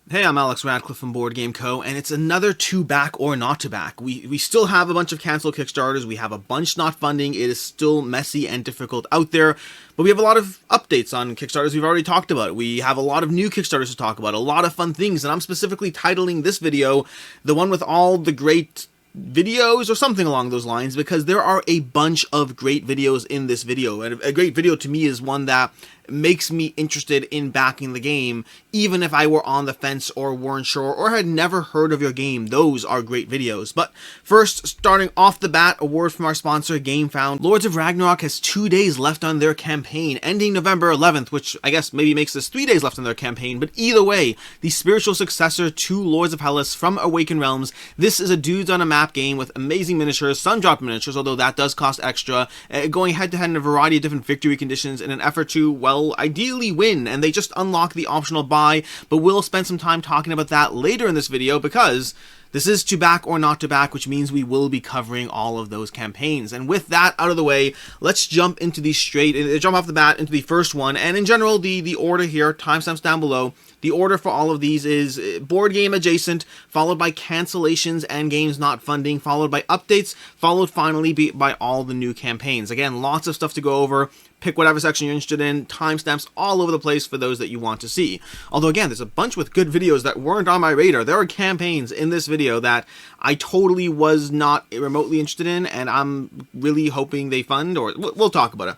Hey, I'm Alex Radcliffe from Board Game Co., and it's another to back or not to back. We still have a bunch of canceled Kickstarters, we have a bunch not funding, it is still messy and difficult out there, but we have a lot of updates on Kickstarters we've already talked about. We have a lot of new Kickstarters to talk about, a lot of fun things, and I'm specifically titling this video the one with all the great videos or something along those lines, because there are a bunch of great videos in this video, and a great video to me is one that makes me interested in backing the game, even if I were on the fence or weren't sure or had never heard of your game. Those are great videos. But first, starting off the bat, a word from our sponsor, Gamefound. Lords of Ragnarok has 2 days left on their campaign, ending November 11th, which I guess maybe makes this 3 days left on their campaign, but either way, the spiritual successor to Lords of Hellas from Awakened Realms. This is a dudes on a map game with amazing miniatures, sun-drop miniatures, although that does cost extra, going head-to-head in a variety of different victory conditions in an effort to, well, ideally win, and they just unlock the optional buy, but we'll spend some time talking about that later in this video because this is to back or not to back, which means we will be covering all of those campaigns. And with that out of the way, let's jump off the bat into the first one. And in general, the order here, timestamps down below. The order for all of these is board game adjacent, followed by cancellations and games not funding, followed by updates, followed finally by all the new campaigns. Again, lots of stuff to go over. Pick whatever section you're interested in, timestamps all over the place for those that you want to see. Although again, there's a bunch with good videos that weren't on my radar. There are campaigns in this video that I totally was not remotely interested in, and I'm really hoping they fund, or we'll talk about it.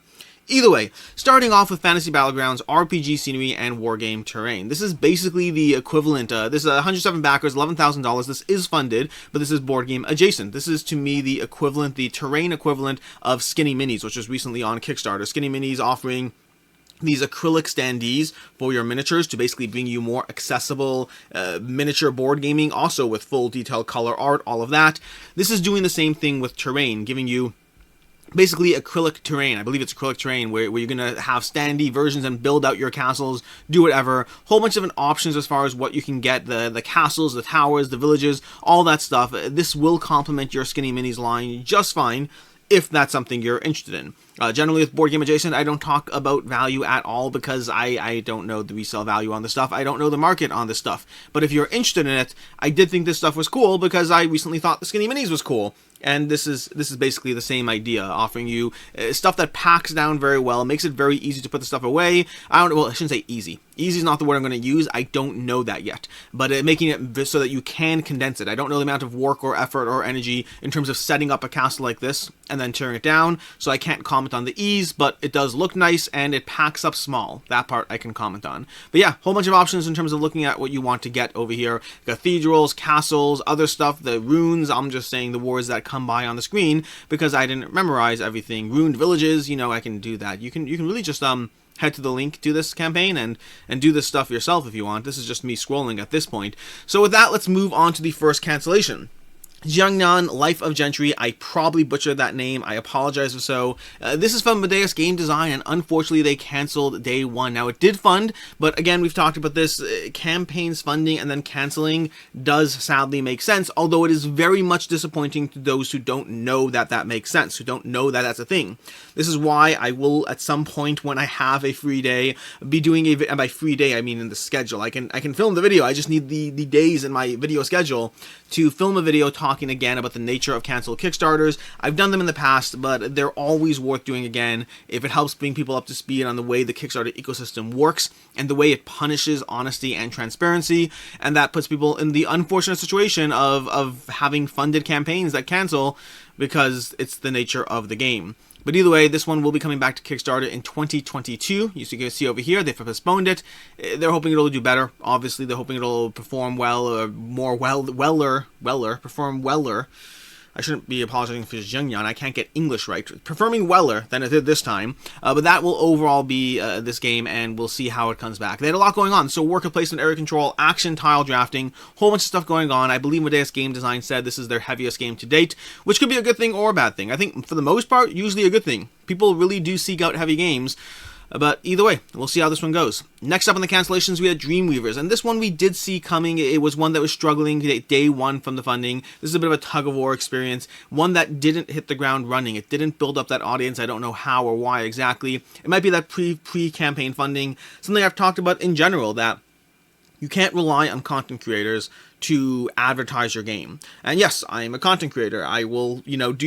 Either way, starting off with Fantasy Battlegrounds, RPG scenery, and wargame terrain. This is basically the equivalent. This is 107 backers, $11,000. This is funded, but this is board game adjacent. This is to me the equivalent, the terrain equivalent of Skinny Minis, which was recently on Kickstarter. Skinny Minis offering these acrylic standees for your miniatures to basically bring you more accessible miniature board gaming, also with full detailed color art, all of that. This is doing the same thing with terrain, giving you basically acrylic terrain. I believe it's acrylic terrain where you're going to have standee versions and build out your castles, do whatever. Whole bunch of options as far as what you can get, the castles, the towers, the villages, all that stuff. This will complement your Skinny Minis line just fine if that's something you're interested in. Generally with board game adjacent, I don't talk about value at all because I don't know the resale value on this stuff. I don't know the market on this stuff. But if you're interested in it, I did think this stuff was cool because I recently thought the Skinny Minis was cool. And this is basically the same idea, offering you stuff that packs down very well, makes it very easy to put the stuff away. I shouldn't say easy. Easy is not the word I'm going to use. I don't know that yet. But making it so that you can condense it. I don't know the amount of work or effort or energy in terms of setting up a castle like this and then tearing it down. So I can't comment on the ease, but it does look nice and it packs up small. That part I can comment on. But yeah, whole bunch of options in terms of looking at what you want to get over here. Cathedrals, castles, other stuff, the runes. I'm just saying the words that come by on the screen because I didn't memorize everything. Ruined villages, I can do that. You can really just head to the link to this campaign and do this stuff yourself if you want. This is just me scrolling at this point. So with that, let's move on to the first cancellation. Jiangnan, Life of Gentry. I probably butchered that name. I apologize for so. This is from Medeus Game Design, and unfortunately they canceled day one. Now, it did fund, but again, we've talked about this. Campaigns funding and then canceling does sadly make sense, although it is very much disappointing to those who don't know that that makes sense, who don't know that that's a thing. This is why I will, at some point when I have a free day, be doing and by free day, I mean in the schedule. I can film the video. I just need the days in my video schedule to film a video talking again about the nature of canceled Kickstarters. I've done them in the past, but they're always worth doing again if it helps bring people up to speed on the way the Kickstarter ecosystem works and the way it punishes honesty and transparency, and that puts people in the unfortunate situation of having funded campaigns that cancel because it's the nature of the game. But either way, this one will be coming back to Kickstarter in 2022. You can see over here, they've postponed it. They're hoping it'll do better. Obviously, they're hoping it'll perform well, or perform weller. I shouldn't be apologizing for Jiangnan. I can't get English right. Performing weller than it did this time. But that will overall be this game, and we'll see how it comes back. They had a lot going on. So worker placement, area control, action, tile drafting, whole bunch of stuff going on. I believe Medeus Game Design said this is their heaviest game to date, which could be a good thing or a bad thing. I think for the most part, usually a good thing. People really do seek out heavy games. But either way, we'll see how this one goes. Next up on the cancellations, we had DreamWeavers, and this one we did see coming. It was one that was struggling day one from the funding. This is a bit of a tug-of-war experience, one that didn't hit the ground running. It didn't build up that audience. I don't know how or why exactly. It might be that pre-campaign funding, something I've talked about in general, that You can't rely on content creators to advertise your game. And yes, I am a content creator. I will, do not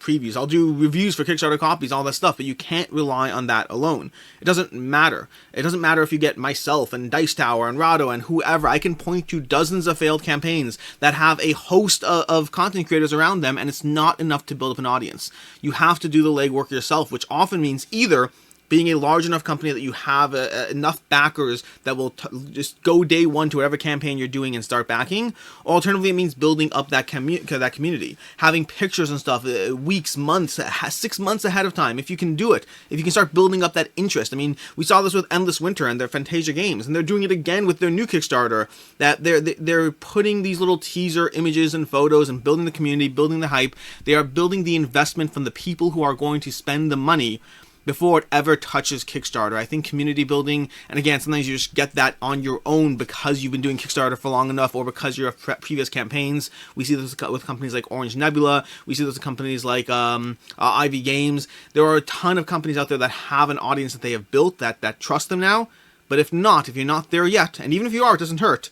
previews. I'll do reviews for Kickstarter copies, all that stuff, but you can't rely on that alone. It doesn't matter. It doesn't matter if you get myself and Dice Tower and Rado and whoever. I can point to dozens of failed campaigns that have a host of content creators around them, and it's not enough to build up an audience. You have to do the legwork yourself, which often means either being a large enough company that you have enough backers that will just go day one to whatever campaign you're doing and start backing. Or alternatively, it means building up that community, having pictures and stuff weeks, months, 6 months ahead of time. If you can do it, if you can start building up that interest. I mean, we saw this with Endless Winter and their Fantasia games, and they're doing it again with their new Kickstarter. That they're putting these little teaser images and photos and building the community, building the hype. They are building the investment from the people who are going to spend the money before it ever touches Kickstarter. I think community building, and again, sometimes you just get that on your own because you've been doing Kickstarter for long enough, or because you're previous campaigns. We see this with companies like Orange Nebula. We see this with companies like Ivy Games. There are a ton of companies out there that have an audience that they have built that trust them now. But if you're not there yet, and even if you are, it doesn't hurt.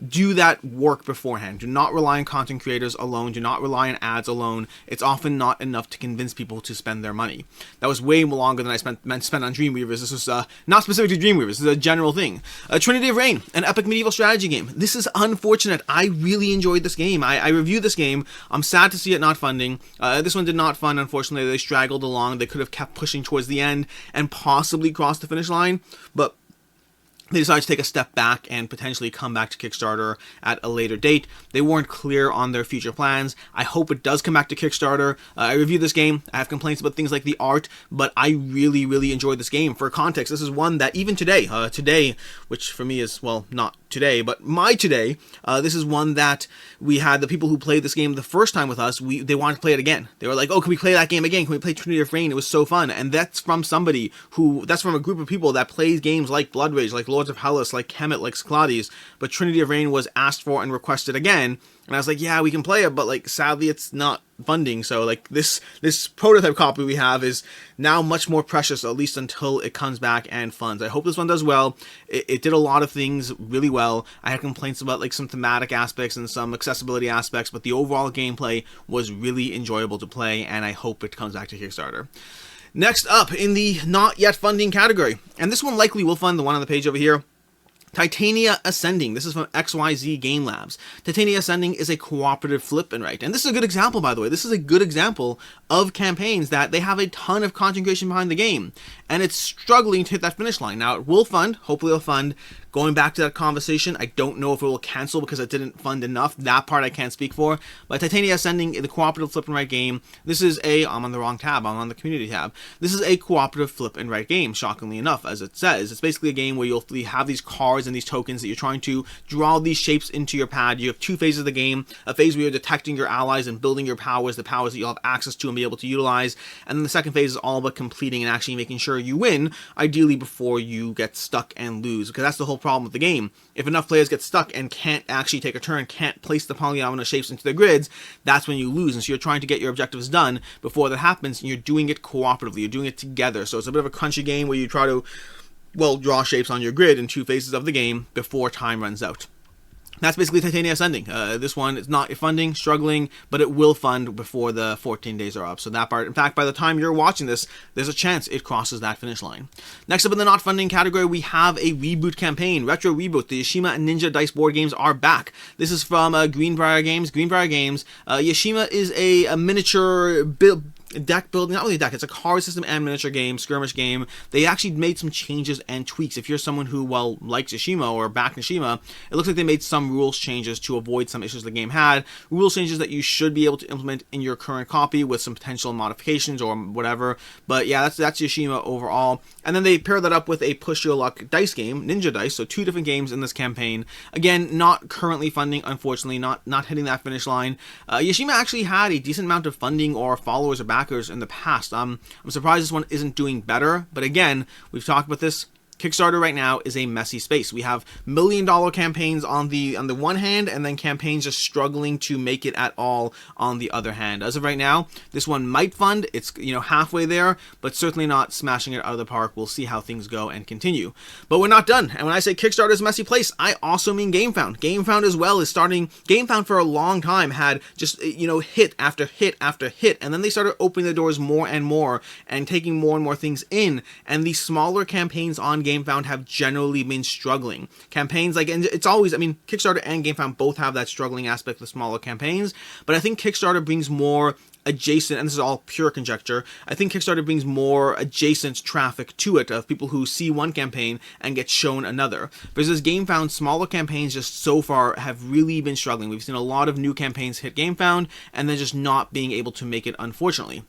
Do that work beforehand. Do not rely on content creators alone. Do not rely on ads alone. It's often not enough to convince people to spend their money. That was way longer than I spent on DreamWeavers. This was not specific to DreamWeavers. This is a general thing. Trinity of Reign, an epic medieval strategy game. This is unfortunate. I really enjoyed this game. I reviewed this game. I'm sad to see it not funding. This one did not fund, unfortunately. They straggled along. They could have kept pushing towards the end and possibly crossed the finish line, but they decided to take a step back and potentially come back to Kickstarter at a later date. They weren't clear on their future plans. I hope it does come back to Kickstarter. I reviewed this game. I have complaints about things like the art, but I really, really enjoyed this game. For context, this is one that even today, which for me is, well, not today, but my today, this is one that we had the people who played this game the first time with us, they wanted to play it again. They were like, oh, can we play that game again? Can we play Trinity of Reign? It was so fun. And that's from a group of people that plays games like Blood Rage, like Lords of Hellas, like Kemet, like Cyclades, but Trinity of Reign was asked for and requested again, and I was like, yeah, we can play it, but like sadly it's not funding, so like this prototype copy we have is now much more precious, at least until it comes back and funds. I hope this one does well. It did a lot of things really well. I had complaints about like some thematic aspects and some accessibility aspects, but the overall gameplay was really enjoyable to play, and I hope it comes back to Kickstarter. Next up in the not yet funding category, and this one likely will fund, the one on the page over here, Titania Ascending. This is from XYZ Game Labs. Titania Ascending is a cooperative flip and write. And this is a good example, by the way. This is a good example of campaigns that they have a ton of content creation behind the game, and it's struggling to hit that finish line. Now, it will fund. Hopefully it'll fund. Going back to that conversation, I don't know if it will cancel because it didn't fund enough. That part I can't speak for. But Titania Ascending, the cooperative flip and write game, this is I'm on the wrong tab. I'm on the community tab. This is a cooperative flip and write game, shockingly enough, as it says. It's basically a game where you'll have these cards and these tokens that you're trying to draw these shapes into your pad. You have two phases of the game. A phase where you're detecting your allies and building your powers, the powers that you'll have access to and be able to utilize. And then the second phase is all about completing and actually making sure you win, ideally before you get stuck and lose, because that's the whole problem with the game. If enough players get stuck and can't actually take a turn, can't place the polygonal shapes into their grids, that's when you lose. And so you're trying to get your objectives done before that happens, and you're doing it cooperatively. You're doing it together. So it's a bit of a crunchy game where you try to, draw shapes on your grid in two phases of the game before time runs out. That's basically Titania Ascending. This one is not funding, struggling, but it will fund before the 14 days are up. So that part, in fact, by the time you're watching this, there's a chance it crosses that finish line. Next up in the not funding category, we have a reboot campaign. Retro Reboot. The Yashima and Ninja Dice board games are back. This is from Greenbrier Games. Yashima is a miniature deck building, not really a deck, it's a card system and miniature game, skirmish game. They actually made some changes and tweaks. If you're someone who, likes Yashima or back Yashima, it looks like they made some rules changes to avoid some issues the game had. Rules changes that you should be able to implement in your current copy with some potential modifications or whatever. But yeah, that's Yashima overall. And then they pair that up with a push your luck dice game, Ninja Dice, so two different games in this campaign. Again, not currently funding, unfortunately, not hitting that finish line. Yashima actually had a decent amount of funding or followers or backers in the past. I'm surprised this one isn't doing better, but again, we've talked about this. Kickstarter right now is a messy space. We have million-dollar campaigns on the one hand, and then campaigns just struggling to make it at all on the other hand. As of right now, this one might fund. It's halfway there, but certainly not smashing it out of the park. We'll see how things go and continue. But we're not done. And when I say Kickstarter is a messy place, I also mean Gamefound. Gamefound as well is starting. Gamefound for a long time had just hit after hit after hit, and then they started opening the doors more and more and taking more and more things in. And the smaller campaigns on Gamefound have generally been struggling. Campaigns and it's always, Kickstarter and Gamefound both have that struggling aspect of smaller campaigns, but I think Kickstarter brings more adjacent, and this is all pure conjecture, I think Kickstarter brings more adjacent traffic to it of people who see one campaign and get shown another. Versus Gamefound, smaller campaigns just so far have really been struggling. We've seen a lot of new campaigns hit Gamefound and then just not being able to make it, unfortunately.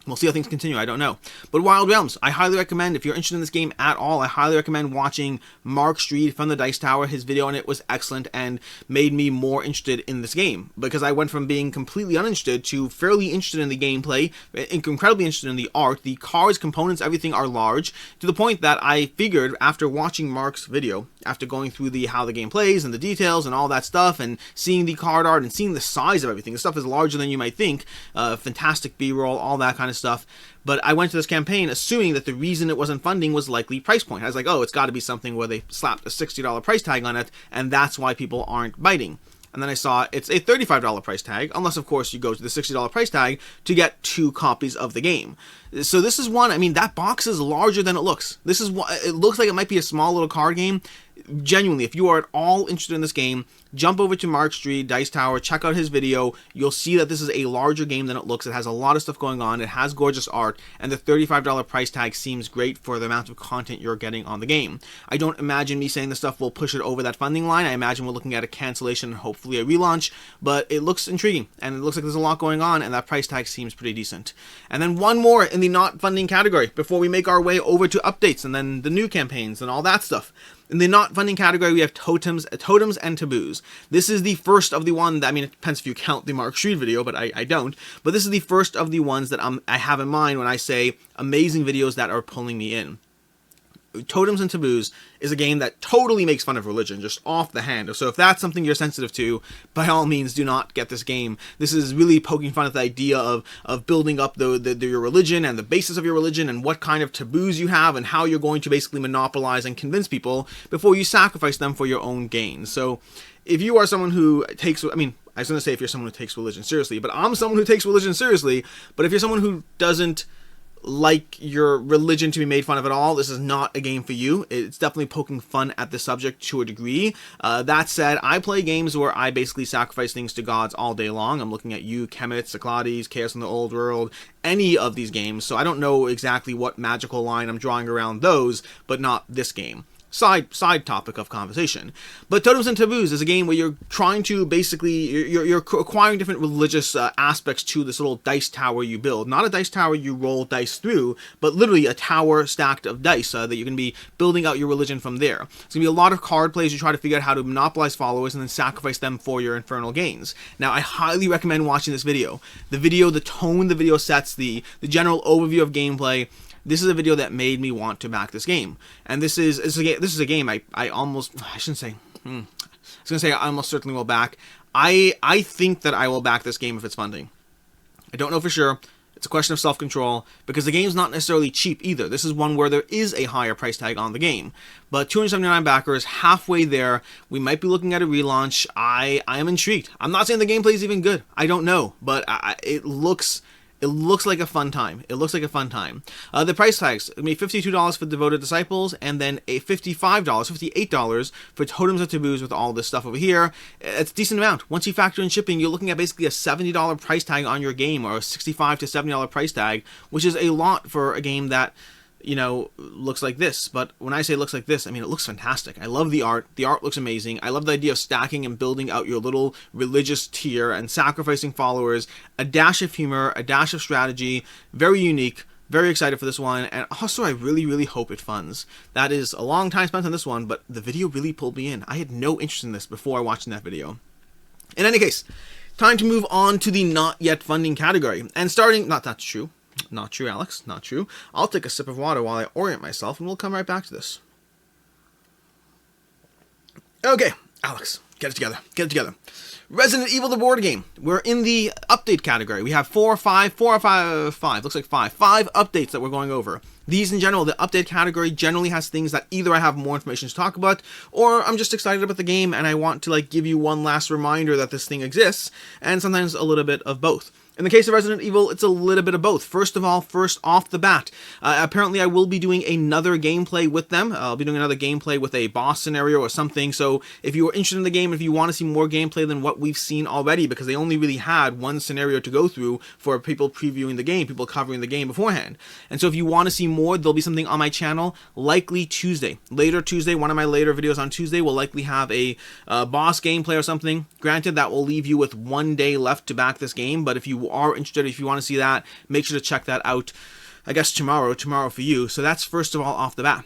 We'll see how things continue, I don't know. But Wild Realms, I highly recommend, if you're interested in this game at all, I highly recommend watching Mark Street from the Dice Tower. His video on it was excellent and made me more interested in this game, because I went from being completely uninterested to fairly interested in the gameplay, incredibly interested in the art. The cards, components, everything are large, to the point that I figured after watching Mark's video, after going through how the game plays and the details and all that stuff, and seeing the card art and seeing the size of everything, the stuff is larger than you might think, fantastic B-roll, all that kind of stuff. But I went to this campaign assuming that the reason it wasn't funding was likely price point. I was like, oh, it's got to be something where they slapped a $60 price tag on it, and that's why people aren't biting. And then I saw it's a $35 price tag, unless of course you go to the $60 price tag to get 2 copies of the game. So this is one, that box is larger than it looks. This is what it looks like. It might be a small little card game. Genuinely, if you are at all interested in this game, jump over to Mark Street, Dice Tower, check out his video. You'll see that this is a larger game than it looks. It has a lot of stuff going on. It has gorgeous art, and the $35 price tag seems great for the amount of content you're getting on the game. I don't imagine me saying this stuff will push it over that funding line. I imagine we're looking at a cancellation and hopefully a relaunch, but it looks intriguing, and it looks like there's a lot going on, and that price tag seems pretty decent. And then one more in the not funding category before we make our way over to updates and then the new campaigns and all that stuff. In the not funding category, we have totems and taboos. This is the first of the one that, it depends if you count the Mark Street video, but I don't. But this is the first of the ones that I have in mind when I say amazing videos that are pulling me in. Totems and Taboos is a game that totally makes fun of religion, just off the hand. So if that's something you're sensitive to, by all means, do not get this game. This is really poking fun at the idea of building up your religion and the basis of your religion and what kind of taboos you have and how you're going to basically monopolize and convince people before you sacrifice them for your own gain. So if you are someone who takes, I was going to say if you're someone who takes religion seriously, but I'm someone who takes religion seriously. But if you're someone who doesn't like your religion to be made fun of at all, this is not a game for you. It's definitely poking fun at the subject to a degree. That said, I play games where I basically sacrifice things to gods all day long. I'm looking at you, Kemet, Cyclades, Chaos in the Old World, any of these games, so I don't know exactly what magical line I'm drawing around those, but not this game. Side topic of conversation. But Totems and Taboos is a game where you're trying to basically, you're acquiring different religious aspects to this little dice tower you build. Not a dice tower you roll dice through, but literally a tower stacked of dice that you're going to be building out your religion from there. It's going to be a lot of card plays. You try to figure out how to monopolize followers and then sacrifice them for your infernal gains. Now, I highly recommend watching this video. The tone the video sets, the general overview of gameplay. This is a video that made me want to back this game. And this is a game I almost certainly will back. I think that I will back this game if it's funding. I don't know for sure. It's a question of self-control, because the game's not necessarily cheap either. This is one where there is a higher price tag on the game. But 279 backers, halfway there. We might be looking at a relaunch. I am intrigued. I'm not saying the gameplay is even good. I don't know. But it looks like a fun time. The price tags, I mean, $52 for Devoted Disciples, and then a $58 for Totems and Taboos with all this stuff over here. It's a decent amount. Once you factor in shipping, you're looking at basically a $70 price tag on your game, or a $65 to $70 price tag, which is a lot for a game that, looks like this. But when I say looks like this, it looks fantastic. I love the art. The art looks amazing. I love the idea of stacking and building out your little religious tier and sacrificing followers. A dash of humor, a dash of strategy. Very unique. Very excited for this one. And also, I really, really hope it funds. That is a long time spent on this one, but the video really pulled me in. I had no interest in this before watching that video. In any case, time to move on to the not yet funding category. And starting, Not true, Alex. Not true. I'll take a sip of water while I orient myself, and we'll come right back to this. Okay, Alex, get it together. Get it together. Resident Evil the board game. We're in the update category. We have four or five. Looks like five updates that we're going over. These in general, the update category generally has things that either I have more information to talk about, or I'm just excited about the game and I want to give you one last reminder that this thing exists, and sometimes a little bit of both. In the case of Resident Evil, it's a little bit of both. First off the bat, apparently I will be doing another gameplay with them. I'll be doing another gameplay with a boss scenario or something, so if you are interested in the game, if you want to see more gameplay than what we've seen already, because they only really had one scenario to go through for people previewing the game, people covering the game beforehand. And so if you want to see more, there'll be something on my channel, likely Tuesday. Later Tuesday, one of my later videos on Tuesday will likely have a boss gameplay or something. Granted, that will leave you with 1 day left to back this game, but if you are interested, if you want to see that, make sure to check that out, I guess tomorrow for you. So that's first of all off the bat.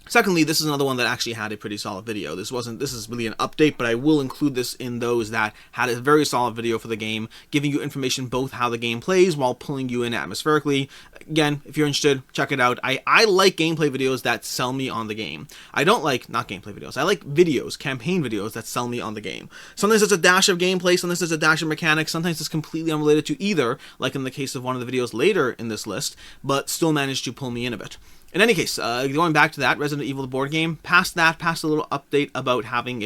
Secondly, this is another one that actually had a pretty solid video. This is really an update, but I will include this in those that had a very solid video for the game, giving you information both how the game plays while pulling you in atmospherically. Again, if you're interested, check it out. I like gameplay videos that sell me on the game. I don't like, not gameplay videos, I like videos, campaign videos that sell me on the game. Sometimes it's a dash of gameplay, sometimes it's a dash of mechanics, sometimes it's completely unrelated to either, like in the case of one of the videos later in this list, but still managed to pull me in a bit. In any case, going back to that, Resident Evil the board game, past a little update about having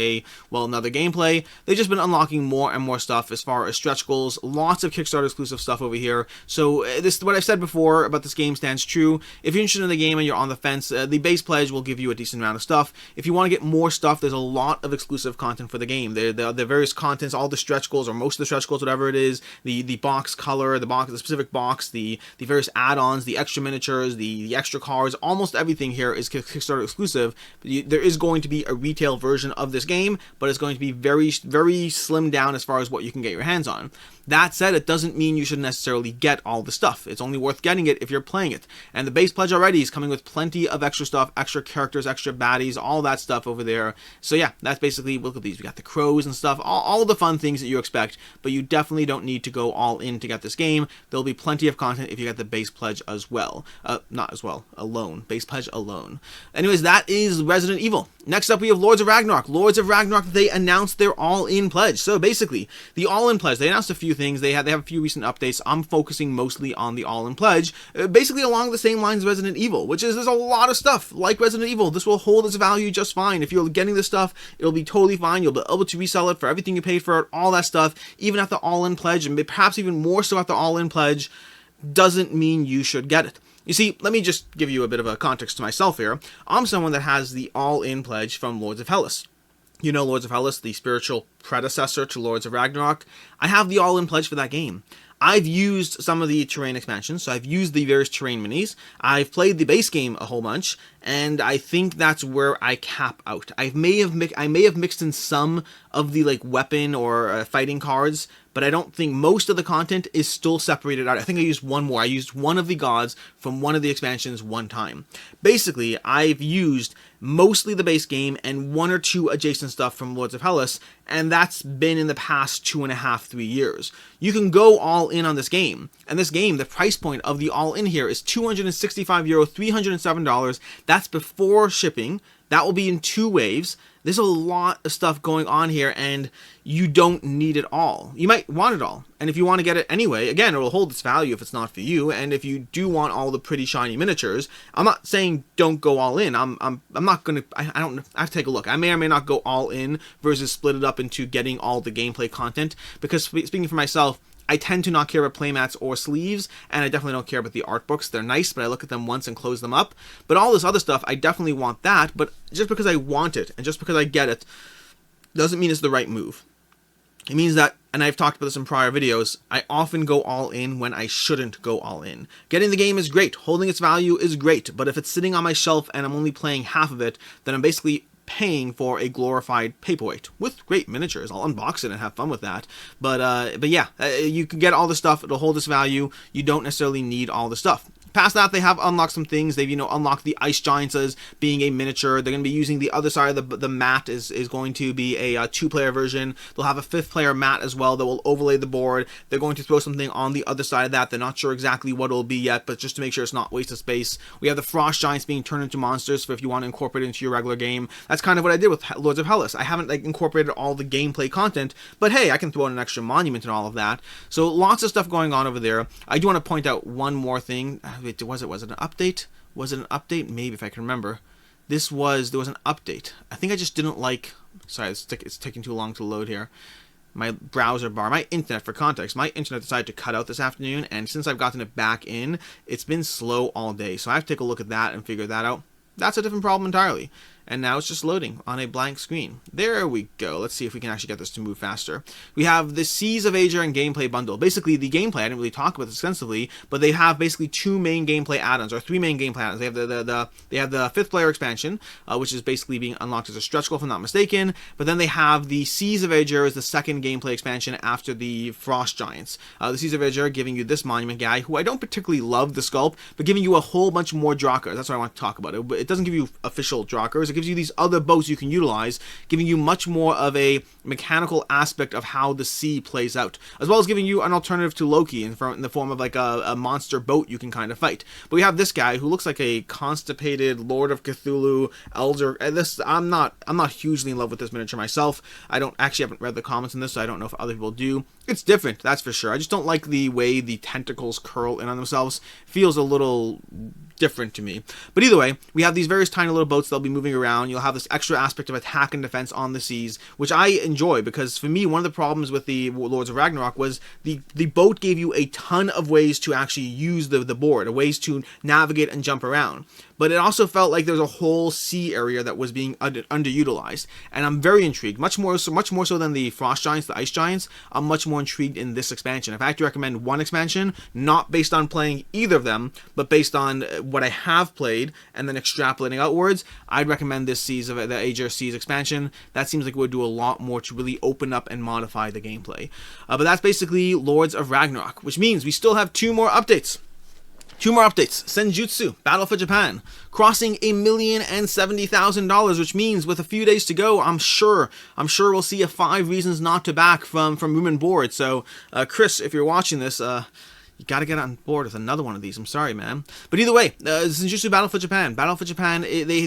another gameplay. They've just been unlocking more and more stuff as far as stretch goals, lots of Kickstarter exclusive stuff over here. So what I've said before about this game stands true. If you're interested in the game and you're on the fence, the base pledge will give you a decent amount of stuff. If you want to get more stuff, there's a lot of exclusive content for the game. The various contents, all the stretch goals, or most of the stretch goals, whatever it is, the box color, the specific box, the various add-ons, the extra miniatures, the extra cards, almost everything here is Kickstarter exclusive. There is going to be a retail version of this game, but it's going to be very, very slimmed down as far as what you can get your hands on. That said, it doesn't mean you should necessarily get all the stuff. It's only worth getting it if you're playing it. And the base pledge already is coming with plenty of extra stuff, extra characters, extra baddies, all that stuff over there. So yeah, that's basically, look at these. We got the crows and stuff, all the fun things that you expect, but you definitely don't need to go all in to get this game. There'll be plenty of content if you get the base pledge as well. Not as well, alone. Base pledge alone. Anyways, that is Resident Evil. Next up, we have Lords of Ragnarok. Lords of Ragnarok, they announced their all-in pledge. So basically, the all-in pledge, they announced a few things. They have a few recent updates. I'm focusing mostly on the all-in pledge, basically along the same lines as Resident Evil, which is there's a lot of stuff like Resident Evil. This will hold its value just fine. If you're getting this stuff, it'll be totally fine. You'll be able to resell it for everything you paid for it, all that stuff, even at the all-in pledge, and perhaps even more so at the all-in pledge, doesn't mean you should get it. You see, let me just give you a bit of a context to myself here. I'm someone that has the all-in pledge from Lords of Hellas. You know Lords of Hellas, the spiritual predecessor to Lords of Ragnarok. I have the all-in pledge for that game. I've used some of the terrain expansions, so I've used the various terrain minis. I've played the base game a whole bunch, and I think that's where I cap out. I may have mixed in some of the weapon or fighting cards, but I don't think most of the content is still separated out. I think I used one more. I used one of the gods from one of the expansions one time. Basically, I've used mostly the base game and one or two adjacent stuff from Lords of Hellas, and that's been in the past 2.5, 3 years. You can go all in on this game, and this game, the price point of the all in here is €265, $307. That's before shipping. That will be in 2 waves. There's a lot of stuff going on here, and you don't need it all. You might want it all, and if you want to get it anyway, again, it will hold its value if it's not for you. And if you do want all the pretty shiny miniatures, I'm not saying don't go all in. I'm not gonna. I have to take a look. I may or may not go all in versus split it up into getting all the gameplay content, because speaking for myself, I tend to not care about playmats or sleeves, and I definitely don't care about the art books. They're nice, but I look at them once and close them up. But all this other stuff, I definitely want that, but just because I want it, and just because I get it, doesn't mean it's the right move. It means that, and I've talked about this in prior videos, I often go all in when I shouldn't go all in. Getting the game is great, holding its value is great, but if it's sitting on my shelf and I'm only playing half of it, then I'm basically paying for a glorified paperweight with great miniatures. I'll unbox it and have fun with that. But yeah, you can get all the stuff. It'll hold its value. You don't necessarily need all the stuff. Past that, they have unlocked some things. They've, unlocked the ice giants as being a miniature. They're going to be using the other side of the mat is going to be a two-player version. They'll have a fifth-player mat as well that will overlay the board. They're going to throw something on the other side of that. They're not sure exactly what it'll be yet, but just to make sure it's not wasted space. We have the frost giants being turned into monsters for if you want to incorporate it into your regular game. That's kind of what I did with Lords of Hellas. I haven't incorporated all the gameplay content, but hey, I can throw in an extra monument and all of that. So lots of stuff going on over there. I do want to point out one more thing. Was it an update? Was it an update? Maybe, if I can remember. There was an update. I think I just didn't like... Sorry, it's taking too long to load here. My browser bar, my internet, for context, my internet decided to cut out this afternoon, and since I've gotten it back in, it's been slow all day. So I have to take a look at that and figure that out. That's a different problem entirely. And now it's just loading on a blank screen. There we go. Let's see if we can actually get this to move faster. We have the Seas of Asia and gameplay bundle. Basically, the gameplay, I didn't really talk about this extensively, but they have basically two main gameplay add-ons, or three main gameplay add-ons. They have the fifth player expansion, which is basically being unlocked as a stretch goal, if I'm not mistaken. But then they have the Seas of Asia as the second gameplay expansion after the Frost Giants. The Seas of Asia are giving you this monument guy, who I don't particularly love the sculpt, but giving you a whole bunch more Drakars. That's what I want to talk about. It doesn't give you official Drakars. It gives you these other boats you can utilize, giving you much more of a mechanical aspect of how the sea plays out, as well as giving you an alternative to Loki in the form of like a monster boat you can kind of fight. But we have this guy who looks like a constipated Lord of Cthulhu elder. I'm not hugely in love with this miniature myself. I haven't read the comments on this, so I don't know if other people do. It's different, that's for sure. I just don't like the way the tentacles curl in on themselves. Feels a little different to me. But either way, we have these various tiny little boats that'll be moving around. You'll have this extra aspect of attack and defense on the seas, which I enjoy, because for me, one of the problems with the Lords of Ragnarok was the boat gave you a ton of ways to actually use the board, ways to navigate and jump around. But it also felt like there was a whole sea area that was being underutilized, and I'm very intrigued. Much more so than the Frost Giants, the Ice Giants. I'm much more intrigued in this expansion. If I had to recommend one expansion, not based on playing either of them, but based on what I have played and then extrapolating outwards, I'd recommend this the Asia Seas expansion. That seems like it would do a lot more to really open up and modify the gameplay. But that's basically Lords of Ragnarok, which means we still have two more updates. Senjutsu, Battle for Japan, crossing $1,070,000, which means with a few days to go, I'm sure we'll see a 5 reasons not to back from Room and Board. So, Chris, if you're watching this, you gotta get on board with another one of these. I'm sorry, man. But either way, Senjutsu Battle for Japan.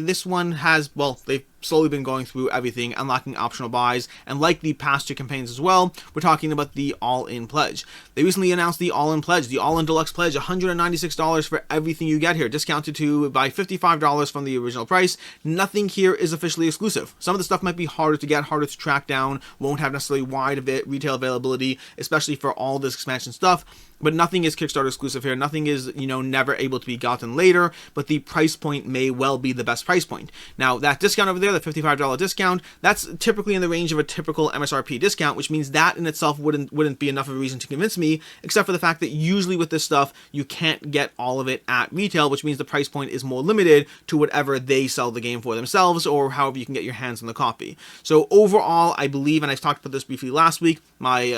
This one has, they've slowly been going through everything, unlocking optional buys, and like the past two campaigns as well, we're talking about the All-In Pledge. They recently announced the All-In Pledge, the All-In Deluxe Pledge, $196 for everything you get here, discounted by $55 from the original price. Nothing here is officially exclusive. Some of the stuff might be harder to get, harder to track down, won't have necessarily wide retail availability, especially for all this expansion stuff. But nothing is Kickstarter exclusive here. Nothing is, never able to be gotten later, but the price point may well be the best price point. Now, that discount over there, the $55 discount, that's typically in the range of a typical MSRP discount, which means that in itself wouldn't be enough of a reason to convince me, except for the fact that usually with this stuff, you can't get all of it at retail, which means the price point is more limited to whatever they sell the game for themselves, or however you can get your hands on the copy. So overall, I believe, and I talked about this briefly last week, my,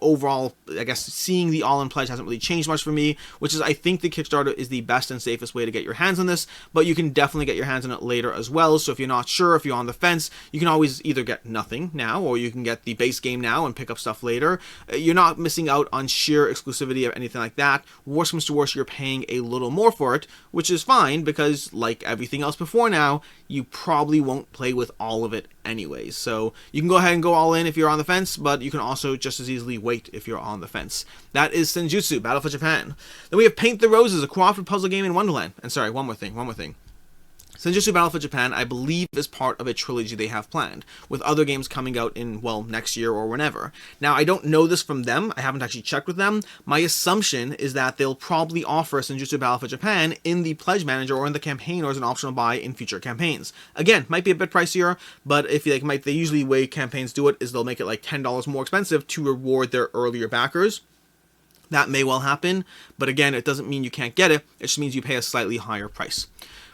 overall, I guess, seeing the All-In Pledge hasn't really changed much for me, which is I think the Kickstarter is the best and safest way to get your hands on this, but you can definitely get your hands on it later as well. So if you're not sure, if you're on the fence, you can always either get nothing now, or you can get the base game now and pick up stuff later. You're not missing out on sheer exclusivity or anything like that. Worst comes to worst, you're paying a little more for it, which is fine, because like everything else before now, you probably won't play with all of it anyways. So you can go ahead and go all in if you're on the fence, but you can also just as easily wait if you're on the fence. That is Senjutsu, Battle for Japan. Then we have Paint the Roses, a cooperative puzzle game in Wonderland. And sorry, one more thing. Senjutsu Battle for Japan, I believe, is part of a trilogy they have planned, with other games coming out in, next year or whenever. Now, I don't know this from them. I haven't actually checked with them. My assumption is that they'll probably offer Senjutsu Battle for Japan in the Pledge Manager or in the campaign or as an optional buy in future campaigns. Again, might be a bit pricier, but if they usually way campaigns do it is they'll make it like $10 more expensive to reward their earlier backers. That may well happen, but again, it doesn't mean you can't get it. It just means you pay a slightly higher price.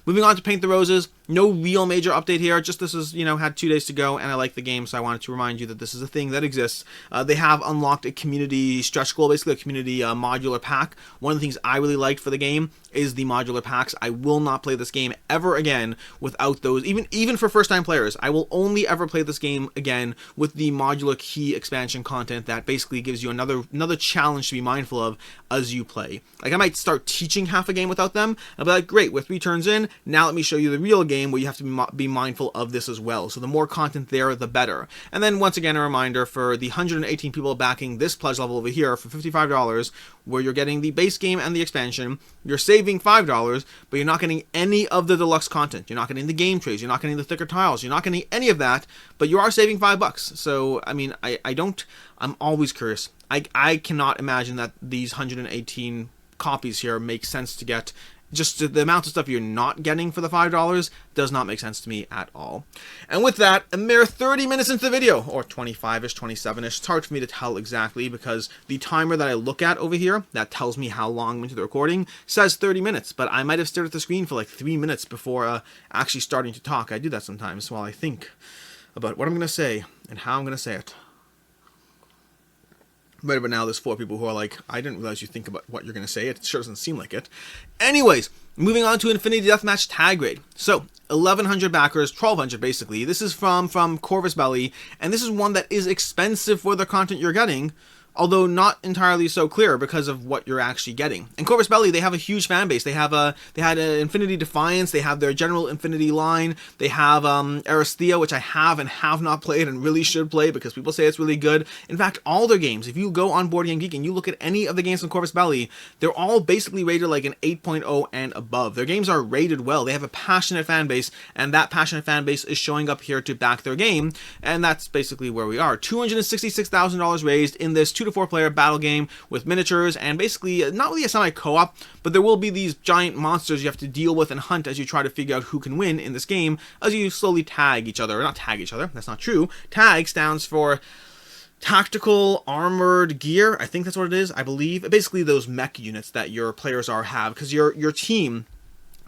Moving on to Paint the Roses, No real major update here, just this is, had 2 days to go, and I like the game, so I wanted to remind you that this is a thing that exists. They have unlocked a community stretch goal, basically a community modular pack. One of the things I really liked for the game is the modular packs. I will not play this game ever again without those, even for first-time players. I will only ever play this game again with the modular key expansion content that basically gives you another challenge to be mindful of as you play. Like, I might start teaching half a game without them, and I'll be like, great, we're 3 turns in, now let me show you the real game where you have to be mindful of this as well. So the more content there, the better. And then once again, a reminder for the 118 people backing this pledge level over here for $55, where you're getting the base game and the expansion, you're saving $5, but you're not getting any of the deluxe content. You're not getting the game trays, you're not getting the thicker tiles, you're not getting any of that, but you are saving $5. So, I mean, I'm always curious. I cannot imagine that these 118 copies here make sense to get. Just the amount of stuff you're not getting for the $5 does not make sense to me at all. And with that, a mere 30 minutes into the video, or 25-ish, 27-ish, it's hard for me to tell exactly because the timer that I look at over here, that tells me how long I'm into the recording, says 30 minutes, but I might have stared at the screen for like 3 minutes before actually starting to talk. I do that sometimes while I think about what I'm going to say and how I'm going to say it. Right about now, there's 4 people who are like, I didn't realize you think about what you're going to say. It sure doesn't seem like it. Anyways, moving on to Infinity Deathmatch tag grade. So, 1,100 backers, 1,200 basically. This is from Corvus Belli, and this is one that is expensive for the content you're getting, although not entirely so clear because of what you're actually getting. And Corvus Belli, they have a huge fan base. They had Infinity Defiance, they have their General Infinity line, they have Aristhea, which I have and have not played and really should play because people say it's really good. In fact, all their games, if you go on Board Game Geek and you look at any of the games from Corvus Belli, they're all basically rated like an 8.0 and above. Their games are rated well. They have a passionate fan base, and that passionate fan base is showing up here to back their game, and that's basically where we are. $266,000 raised in this 2 to 4 player battle game with miniatures and basically not really a semi-co-op, but there will be these giant monsters you have to deal with and hunt as you try to figure out who can win in this game as you slowly tag each other. Or not tag each other, that's not true. Tag stands for Tactical Armored Gear. I think that's what it is, I believe. Basically those mech units that your players have, because your team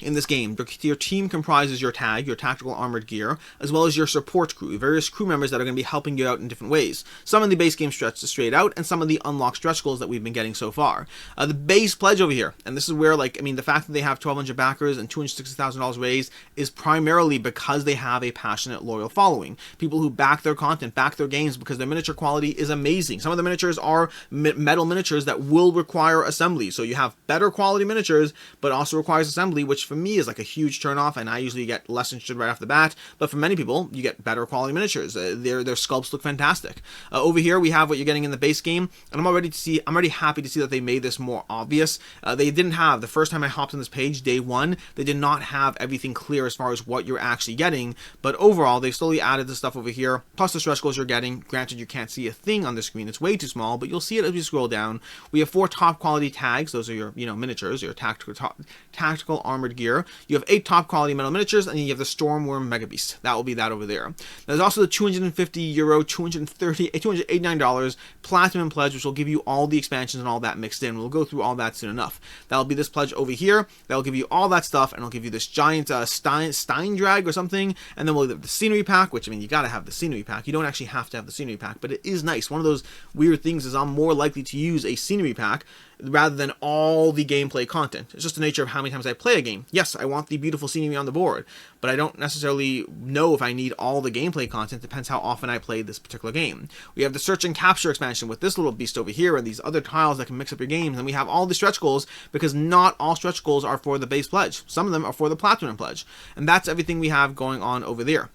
in this game, your team comprises your tag, your tactical armored gear, as well as your support crew, various crew members that are going to be helping you out in different ways. Some in the base game stretch straight out, and some of the unlocked stretch goals that we've been getting so far. The base pledge over here, and this is where, the fact that they have 1,200 backers and $260,000 raised is primarily because they have a passionate, loyal following. People who back their content, back their games, because their miniature quality is amazing. Some of the miniatures are metal miniatures that will require assembly, so you have better quality miniatures, but also requires assembly, which for me is like a huge turnoff, and I usually get less interested right off the bat, but for many people, you get better quality miniatures. Their sculpts look fantastic. Over here, we have what you're getting in the base game, and I'm already happy to see that they made this more obvious. They didn't have, the first time I hopped on this page, day 1, they did not have everything clear as far as what you're actually getting, but overall, they've slowly added the stuff over here, plus the stretch goals you're getting. Granted, you can't see a thing on the screen, it's way too small, but you'll see it as we scroll down. We have 4 top quality tags, those are your, miniatures, your tactical armored gear. You have 8 top quality metal miniatures, and then you have the Stormworm Mega Beast. That will be that over there. There's also the €250, $289 Platinum Pledge, which will give you all the expansions and all that mixed in. We'll go through all that soon enough. That'll be this pledge over here. That'll give you all that stuff, and it'll give you this giant Stein Drag or something, and then we'll have the scenery pack, which, you gotta have the scenery pack. You don't actually have to have the scenery pack, but it is nice. One of those weird things is I'm more likely to use a scenery pack rather than all the gameplay content. It's just the nature of how many times I play a game. Yes, I want the beautiful scenery on the board, but I don't necessarily know if I need all the gameplay content. Depends how often I play this particular game. We have the Search and Capture expansion with this little beast over here and these other tiles that can mix up your games, and we have all the stretch goals, because not all stretch goals are for the base pledge. Some of them are for the Platinum Pledge, and that's everything we have going on over there.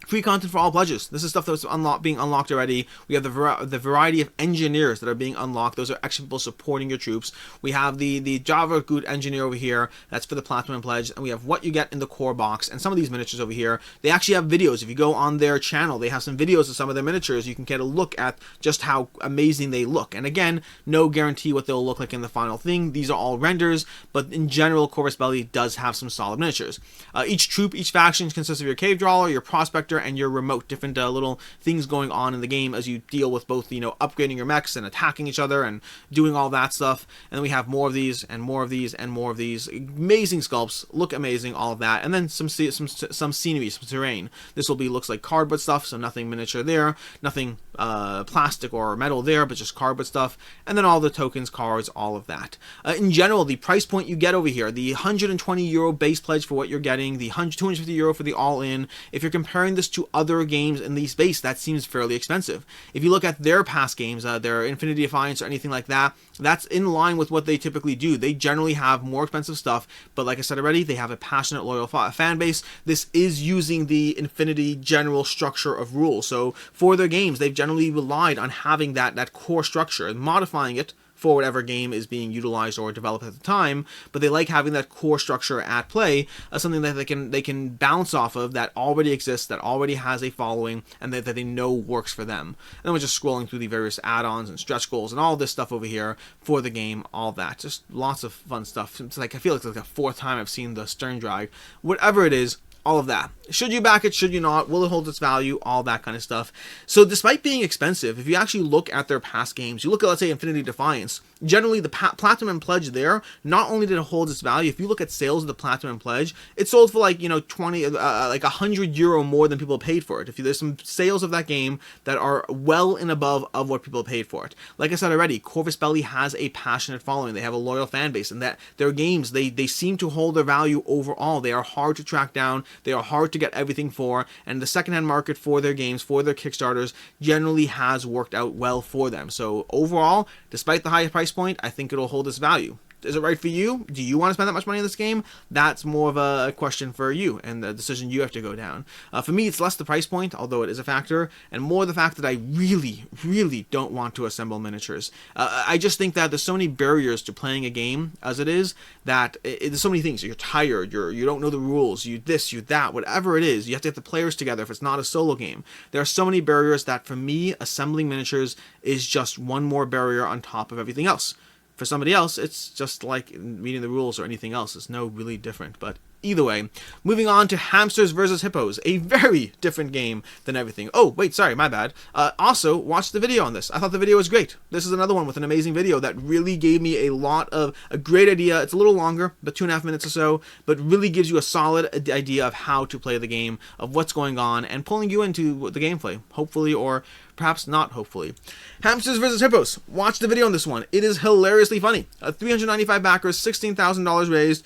Free content for all pledges. This is stuff that's being unlocked already. We have the variety of engineers that are being unlocked. Those are actually people supporting your troops. We have the Java Good engineer over here. That's for the Platinum Pledge. And we have what you get in the core box. And some of these miniatures over here, they actually have videos. If you go on their channel, they have some videos of some of their miniatures. You can get a look at just how amazing they look. And again, no guarantee what they'll look like in the final thing. These are all renders, but in general, Corvus Belli does have some solid miniatures. Each troop, each faction consists of your cave dweller, your prospector, miniature and your remote, different little things going on in the game as you deal with both, you know, upgrading your mechs and attacking each other and doing all that stuff. And then we have more of these and more of these and more of these. Amazing sculpts, look amazing, all of that. And then some scenery, some terrain. This will be, looks like cardboard stuff, so nothing miniature there, nothing plastic or metal there, but just cardboard stuff. And then all the tokens, cards, all of that. In general, the price point you get over here, the €120 base pledge for what you're getting, the €250 for the all-in. If you're comparing this to other games in the space, that seems fairly expensive. If you look at their past games, their Infinity Defiance or anything like that, that's in line with what they typically do. They generally have more expensive stuff, but like I said already, they have a passionate, loyal fan base. This is using the Infinity general structure of rules. So for their games, they've generally relied on having that core structure and modifying it for whatever game is being utilized or developed at the time, but they like having that core structure at play, something that they can bounce off of, that already exists, that already has a following, and that they know works for them. And then we're just scrolling through the various add-ons and stretch goals and all this stuff over here for the game, all that. Just lots of fun stuff. It's like, I feel like it's like the fourth time I've seen the Stern Drag. Whatever it is, all of that. Should you back it? Should you not? Will it hold its value? All that kind of stuff. So despite being expensive, if you actually look at their past games, you look at, let's say, Infinity Defiance, generally the Platinum Pledge there, not only did it hold its value, if you look at sales of the Platinum Pledge, it sold for like, you know, like €100 more than people paid for it. If there's some sales of that game that are well and above of what people paid for it. Like I said already, Corvus Belli has a passionate following. They have a loyal fan base, and that their games, they seem to hold their value overall. They are hard to track down. They are hard to get everything for, and the secondhand market for their games, for their Kickstarters, generally has worked out well for them. So overall, despite the high price point, I think it'll hold its value. Is it right for you? Do you want to spend that much money on this game? That's more of a question for you and the decision you have to go down. For me, it's less the price point, although it is a factor, and more the fact that I really, really don't want to assemble miniatures. I just think that there's so many barriers to playing a game as it is, that there's so many things. You're tired, you don't know the rules, you this, you that, whatever it is. You have to get the players together if it's not a solo game. There are so many barriers that for me, assembling miniatures is just one more barrier on top of everything else. For somebody else, it's just like reading the rules or anything else. It's no really different. But either way, moving on to Hamsters versus Hippos, a very different game than everything. Oh, wait, sorry, my bad. Also, watch the video on this. I thought the video was great. This is another one with an amazing video that really gave me a great idea. It's a little longer, but 2.5 minutes or so, but really gives you a solid idea of how to play the game, of what's going on, and pulling you into the gameplay, hopefully, or perhaps not hopefully. Hamsters vs. Hippos. Watch the video on this one. It is hilariously funny. 395 backers, $16,000 raised.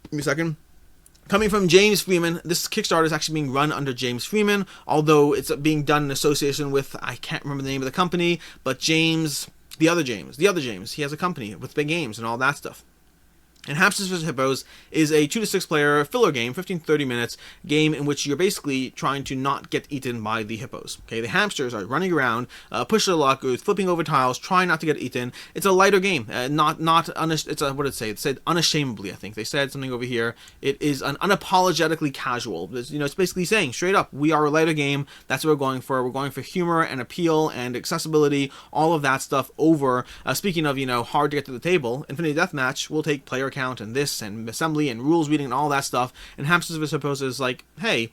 Give me a second. Coming from James Freeman. This Kickstarter is actually being run under James Freeman, although it's being done in association with, I can't remember the name of the company, but the other James. He has a company with big games and all that stuff. And Hamsters vs. Hippos is a 2 to 6 player filler game, 15 to 30 minutes game in which you're basically trying to not get eaten by the hippos. Okay, the hamsters are running around, pushing the luck, flipping over tiles, trying not to get eaten. It's a lighter game, what did it say? It said unashamedly, I think. They said something over here. It is an unapologetically casual. It's basically saying straight up, we are a lighter game. That's what we're going for. We're going for humor and appeal and accessibility, all of that stuff over. Speaking of, hard to get to the table, Infinity Deathmatch will take player count and this and assembly and rules reading and all that stuff, and Hamsters vs. Hippos is like, hey,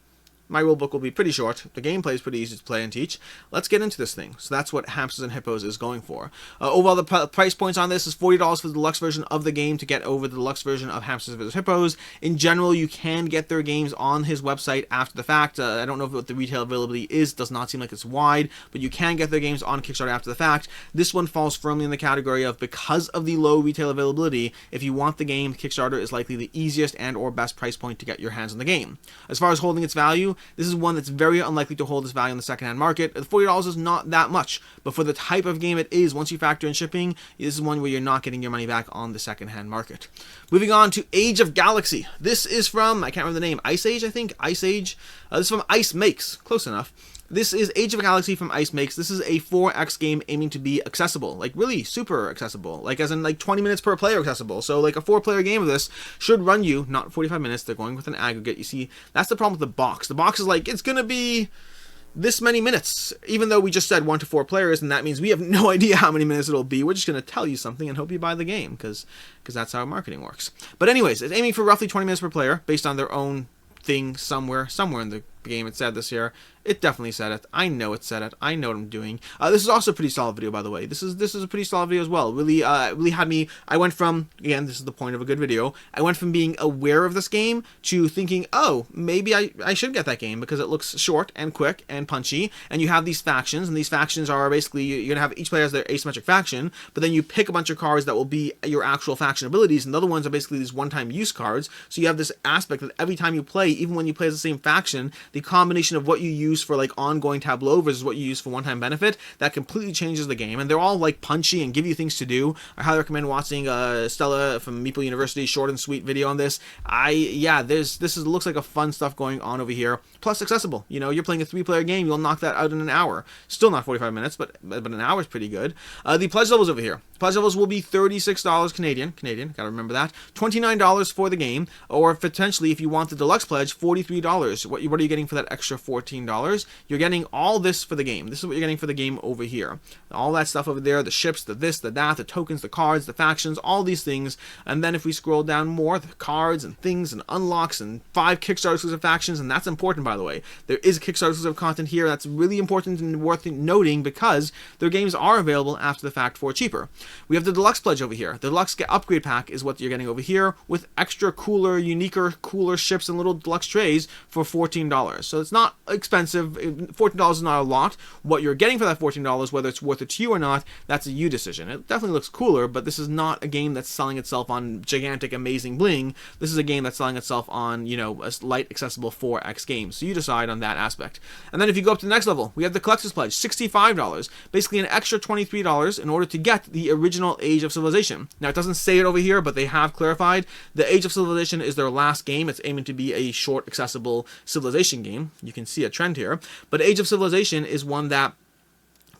my rulebook will be pretty short, the gameplay is pretty easy to play and teach, let's get into this thing. So that's what Hamsters and Hippos is going for. Overall, the price points on this is $40 for the deluxe version of the game to get over the deluxe version of Hamsters vs. Hippos. In general, you can get their games on his website after the fact. I don't know what the retail availability is, does not seem like it's wide, but you can get their games on Kickstarter after the fact. This one falls firmly in the category of, because of the low retail availability, if you want the game, Kickstarter is likely the easiest and or best price point to get your hands on the game. As far as holding its value, this is one that's very unlikely to hold its value in the secondhand market. The $40 is not that much, but for the type of game it is, once you factor in shipping, this is one where you're not getting your money back on the secondhand market. Moving on to Age of Galaxy. This is from, I can't remember the name, Ice Age, I think? Ice Age? This is from Ice Makes. Close enough. This is Age of Galaxy from Ice Makes. This is a 4X game aiming to be accessible, like really super accessible, like as in like 20 minutes per player accessible. So like a 4-player game of this should run you not 45 minutes. They're going with an aggregate. You see, that's the problem with the box. The box is like, it's going to be this many minutes, even though we just said 1 to 4 players, and that means we have no idea how many minutes it'll be. We're just going to tell you something and hope you buy the game, because that's how marketing works. But anyways, it's aiming for roughly 20 minutes per player based on their own thing somewhere in the game it said this here. It definitely said it. I know it said it. I know what I'm doing. This is also a pretty solid video, by the way. This is a pretty solid video as well. Really had me. I went from, again, this is the point of a good video. I went from being aware of this game to thinking, oh, maybe I should get that game because it looks short and quick and punchy. And you have these factions, and these factions are basically you're gonna have each player has their asymmetric faction, but then you pick a bunch of cards that will be your actual faction abilities, and the other ones are basically these one-time use cards. So you have this aspect that every time you play, even when you play as the same faction, the combination of what you use for like ongoing tableau versus what you use for one-time benefit, that completely changes the game. And they're all like punchy and give you things to do. I highly recommend watching Stella from Meeple University short and sweet video on this. This looks like a fun stuff going on over here. Plus accessible. You know, you're playing a 3-player game, you'll knock that out in an hour. Still not 45 minutes, but an hour is pretty good. The pledge levels over here. Pledge levels will be $36 Canadian, gotta remember that. $29 for the game, or potentially if you want the deluxe pledge, $43. What are you getting for that extra $14? You're getting all this for the game. This is what you're getting for the game over here. All that stuff over there, the ships, the this, the that, the tokens, the cards, the factions, all these things. And then if we scroll down more, the cards and things and unlocks and 5 Kickstarter exclusive factions, and that's important, by the way. There is Kickstarter exclusive content here that's really important and worth noting because their games are available after the fact for cheaper. We have the deluxe pledge over here. The deluxe upgrade pack is what you're getting over here with extra cooler, cooler ships and little deluxe trays for $14. So it's not expensive. $14 is not a lot. What you're getting for that $14, whether it's worth it to you or not, that's a you decision. It definitely looks cooler, but this is not a game that's selling itself on gigantic, amazing bling. This is a game that's selling itself on, you know, a light, accessible 4X game. So you decide on that aspect. And then if you go up to the next level, we have the collector's pledge, $65. Basically an extra $23 in order to get the original Age of Civilization. Now, it doesn't say it over here, but they have clarified. The Age of Civilization is their last game. It's aiming to be a short, accessible civilization game. You can see a trend here. But Age of Civilization is one that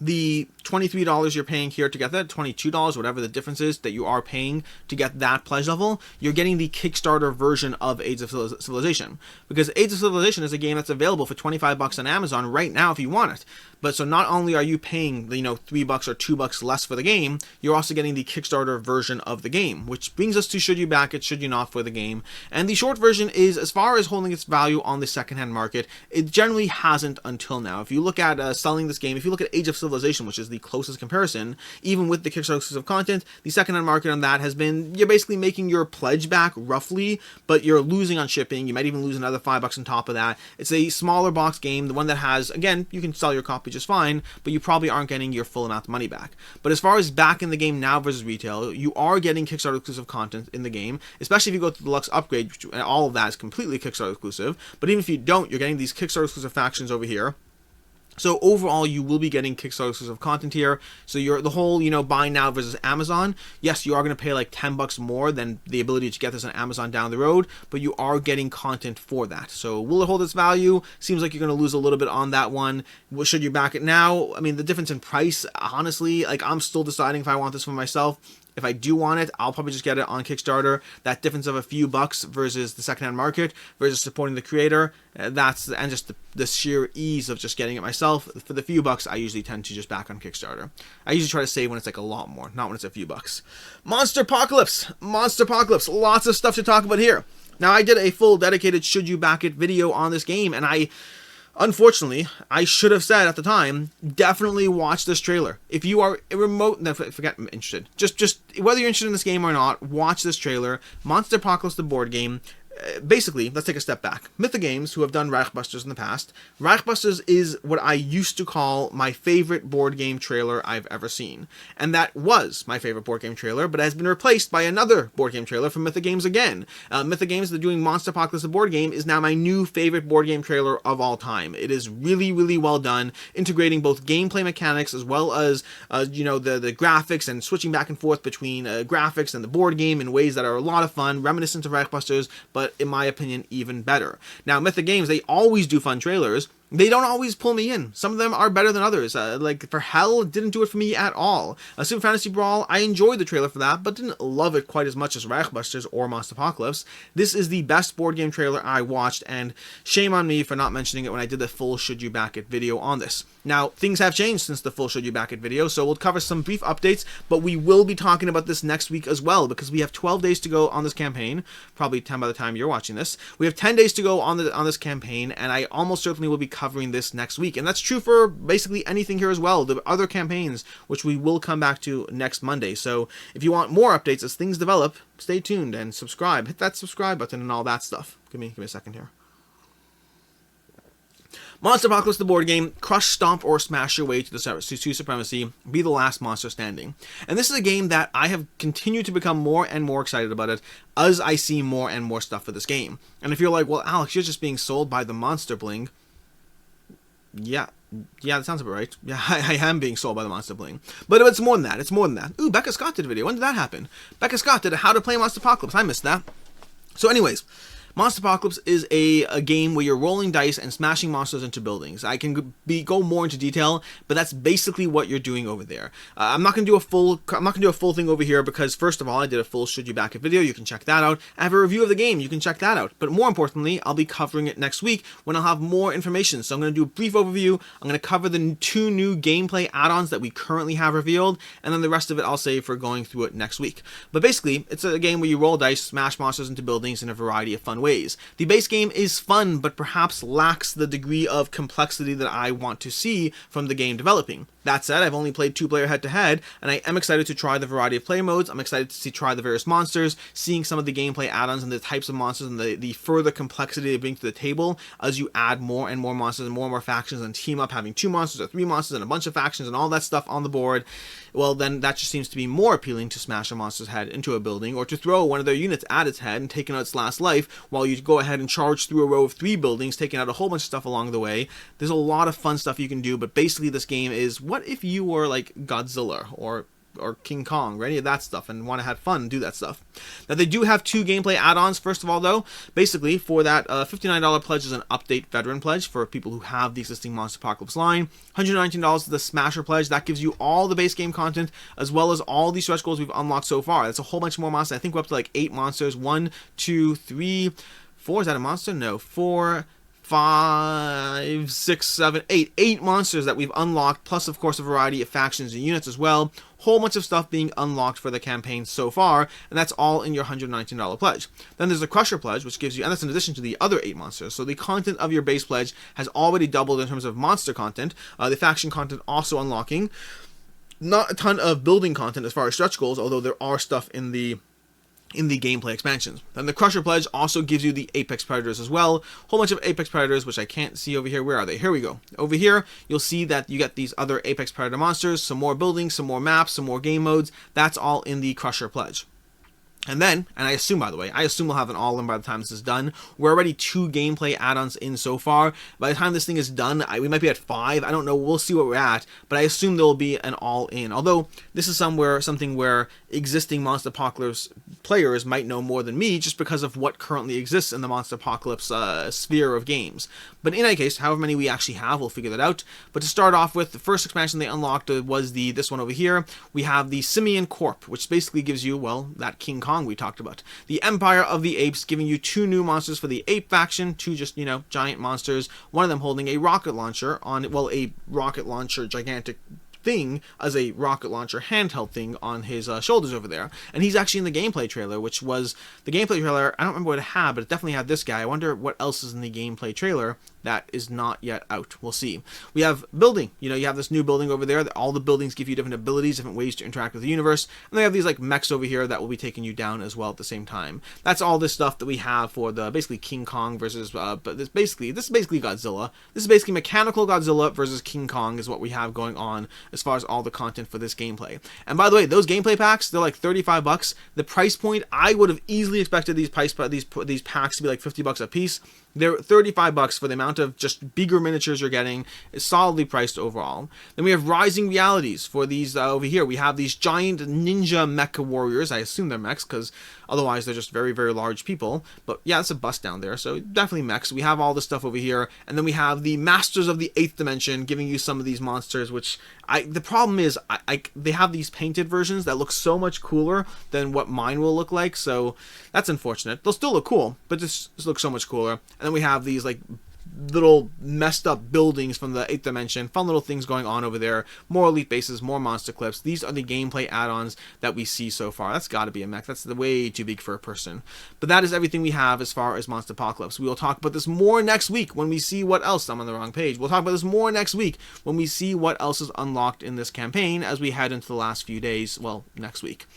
the $23 you're paying here to get that, $22, whatever the difference is that you are paying to get that pledge level, you're getting the Kickstarter version of Age of Civilization. Because Age of Civilization is a game that's available for $25 on Amazon right now if you want it. But so not only are you paying, you know, $3 or $2 less for the game, you're also getting the Kickstarter version of the game, which brings us to should you back it, should you not for the game. And the short version is, as far as holding its value on the secondhand market, it generally hasn't until now. If you look at selling this game, if you look at Age of Civilization, which is the closest comparison, even with the Kickstarter exclusive content, the secondhand market on that has been, you're basically making your pledge back roughly, but you're losing on shipping. You might even lose another $5 on top of that. It's a smaller box game, the one that has, again, you can sell your copy just fine, but you probably aren't getting your full amount of money back. But as far as back in the game now versus retail, you are getting Kickstarter exclusive content in the game, especially if you go to the deluxe upgrade, which, all of that is completely Kickstarter exclusive. But even if you don't, you're getting these Kickstarter exclusive factions over here. So overall, you will be getting Kickstarter exclusive content here. So you're the whole, you know, buy now versus Amazon. Yes, you are going to pay like $10 more than the ability to get this on Amazon down the road, but you are getting content for that. So will it hold its value? Seems like you're going to lose a little bit on that one. Should you back it now? I mean, the difference in price, honestly, like I'm still deciding if I want this for myself. If I do want it, I'll probably just get it on Kickstarter. That difference of a few bucks versus the secondhand market versus supporting the creator, and just the sheer ease of just getting it myself. For the few bucks, I usually tend to just back on Kickstarter. I usually try to save when it's like a lot more, not when it's a few bucks. Monsterpocalypse, lots of stuff to talk about here. Now, I did a full dedicated should you back it video on this game, and unfortunately, I should have said at the time, definitely watch this trailer. If you are interested. Just whether you're interested in this game or not, watch this trailer. Monsterpocalypse, the board game. Basically, let's take a step back. Mythic Games, who have done Ragbusters in the past, Ragbusters is what I used to call my favorite board game trailer I've ever seen. And that was my favorite board game trailer, but has been replaced by another board game trailer from Mythic Games again. Mythic Games, they're doing Monsterpocalypse, the board game, is now my new favorite board game trailer of all time. It is really, really well done, integrating both gameplay mechanics as well as, you know, the graphics and switching back and forth between graphics and the board game in ways that are a lot of fun, reminiscent of Ragbusters, but in my opinion, even better. Now, Mythic Games, they always do fun trailers, they don't always pull me in. Some of them are better than others. Like for Hell, it didn't do it for me at all. Super Fantasy Brawl, I enjoyed the trailer for that, but didn't love it quite as much as Ragnarok or Monsterpocalypse. This is the best board game trailer I watched, and shame on me for not mentioning it when I did the full Should You Back It video on this. Now, things have changed since the full Should You Back It video, so we'll cover some brief updates, but we will be talking about this next week as well, because we have 12 days to go on this campaign, probably 10 by the time you're watching this. We have 10 days to go on this campaign, and I almost certainly will be covering this next week, and that's true for basically anything here as well, the other campaigns, which we will come back to next Monday. So if you want more updates as things develop, stay tuned and subscribe. Hit that subscribe button and all that stuff. Give me a second here. Monsterpocalypse, the board game, crush, stomp, or smash your way to supremacy, be the last monster standing. And this is a game that I have continued to become more and more excited about it as I see more and more stuff for this game. And if you're like, well, Alex, you're just being sold by the monster bling. Yeah, that sounds about right. Yeah, I am being sold by the monster bling. But it's more than that. It's more than that. Ooh, Becca Scott did a video. When did that happen? Becca Scott did a How to Play Monsterpocalypse. I missed that. So anyways, Monsterpocalypse is a game where you're rolling dice and smashing monsters into buildings. I can go more into detail, but that's basically what you're doing over there. I'm not gonna do a full thing over here because first of all, I did a full Should You Back It video. You can check that out. I have a review of the game. You can check that out. But more importantly, I'll be covering it next week when I'll have more information. So I'm gonna do a brief overview. I'm gonna cover the 2 new gameplay add-ons that we currently have revealed, and then the rest of it I'll save for going through it next week. But basically, it's a game where you roll dice, smash monsters into buildings in a variety of fun ways. The base game is fun, but perhaps lacks the degree of complexity that I want to see from the game developing. That said, I've only played 2-player head-to-head, and I am excited to try the variety of play modes. I'm excited to try the various monsters, seeing some of the gameplay add-ons and the types of monsters and the further complexity they bring to the table as you add more and more monsters and more factions and team up, having 2 monsters or 3 monsters and a bunch of factions and all that stuff on the board. Well, then that just seems to be more appealing to smash a monster's head into a building, or to throw one of their units at its head and taking out its last life while you go ahead and charge through a row of 3 buildings, taking out a whole bunch of stuff along the way. There's a lot of fun stuff you can do, but basically this game is, what if you were like Godzilla or King Kong or any of that stuff and want to have fun and do that stuff. Now they do have 2 gameplay add-ons. First of all though, basically for that $59 pledge is an update veteran pledge for people who have the existing Monsterpocalypse line. $119 is the Smasher pledge. That gives you all the base game content as well as all the stretch goals we've unlocked so far. That's a whole bunch more monsters. I think we're up to like 8 monsters. 1, 2, 3, 4. Is that a monster? No. 4, 5, 6, 7, 8. 8 monsters that we've unlocked, plus of course a variety of factions and units as well. Whole bunch of stuff being unlocked for the campaign so far, and that's all in your $119 pledge. Then there's the Crusher pledge, which gives you, and that's in addition to the other 8 monsters. So the content of your base pledge has already doubled in terms of monster content. The faction content also unlocking. Not a ton of building content as far as stretch goals, although there are stuff in the gameplay expansions. Then the Crusher pledge also gives you the Apex Predators as well. Whole bunch of Apex Predators, which I can't see over here. Where are they? Here we go. Over here, you'll see that you get these other Apex Predator monsters, some more buildings, some more maps, some more game modes. That's all in the Crusher pledge. And then, and I assume, by the way, we'll have an all-in by the time this is done. We're already 2 gameplay add-ons in so far. By the time this thing is done, we might be at 5. I don't know. We'll see what we're at. But I assume there will be an all-in. Although, this is something where existing Monsterpocalypse players might know more than me just because of what currently exists in the Monsterpocalypse sphere of games. But in any case, however many we actually have, we'll figure that out. But to start off with, the first expansion they unlocked was this one over here. We have the Simian Corp, which basically gives you, well, that King Kong we talked about. The Empire of the Apes, giving you 2 new monsters for the Ape faction, 2 just, giant monsters, one of them holding a rocket launcher a rocket launcher gigantic thing as a rocket launcher handheld thing on his shoulders over there. And he's actually in the gameplay trailer, which was the gameplay trailer. I don't remember what it had, but it definitely had this guy. I wonder what else is in the gameplay trailer that is not yet out. We'll see. We have building. You have this new building over there. All the buildings give you different abilities, different ways to interact with the universe. And they have these like mechs over here that will be taking you down as well at the same time. That's all this stuff that we have for the basically King Kong versus but this is basically Godzilla. This is basically mechanical Godzilla versus King Kong is what we have going on as far as all the content for this gameplay. And by the way, those gameplay packs, they're like $35. The price point, I would have easily expected these packs to be like $50 a piece. They're $35 for the amount amount of just bigger miniatures you're getting is solidly priced overall. Then we have Rising Realities for these over here. We have these giant ninja mecha warriors. I assume they're mechs because otherwise they're just very, very large people. But yeah, it's a bust down there, so definitely mechs. We have all this stuff over here. And then we have the Masters of the 8th Dimension giving you some of these monsters, which the problem is they have these painted versions that look so much cooler than what mine will look like, so that's unfortunate. They'll still look cool, but this looks so much cooler. And then we have these like little messed up buildings from the 8th dimension, fun little things going on over there, more elite bases, more monster clips. These are the gameplay add-ons that we see so far. That's got to be a mech. That's way too big for a person. But that is everything we have as far as Monsterpocalypse. We will talk about this more next week when we see what else. I'm on the wrong page. We'll talk about this more next week when we see what else is unlocked in this campaign as we head into the last few days, well, next week.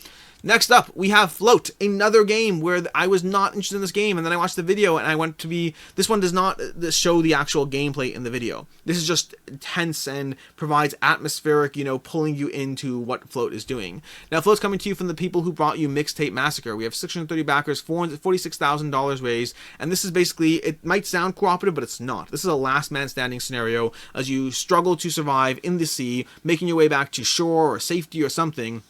Next up, we have Float, another game where I was not interested in this game, and then I watched the video, and I went to be... This one does not show the actual gameplay in the video. This is just tense and provides atmospheric, pulling you into what Float is doing. Now, Float's coming to you from the people who brought you Mixtape Massacre. We have 630 backers, $46,000 raised, and this is basically... It might sound cooperative, but it's not. This is a last man standing scenario as you struggle to survive in the sea, making your way back to shore or safety or something.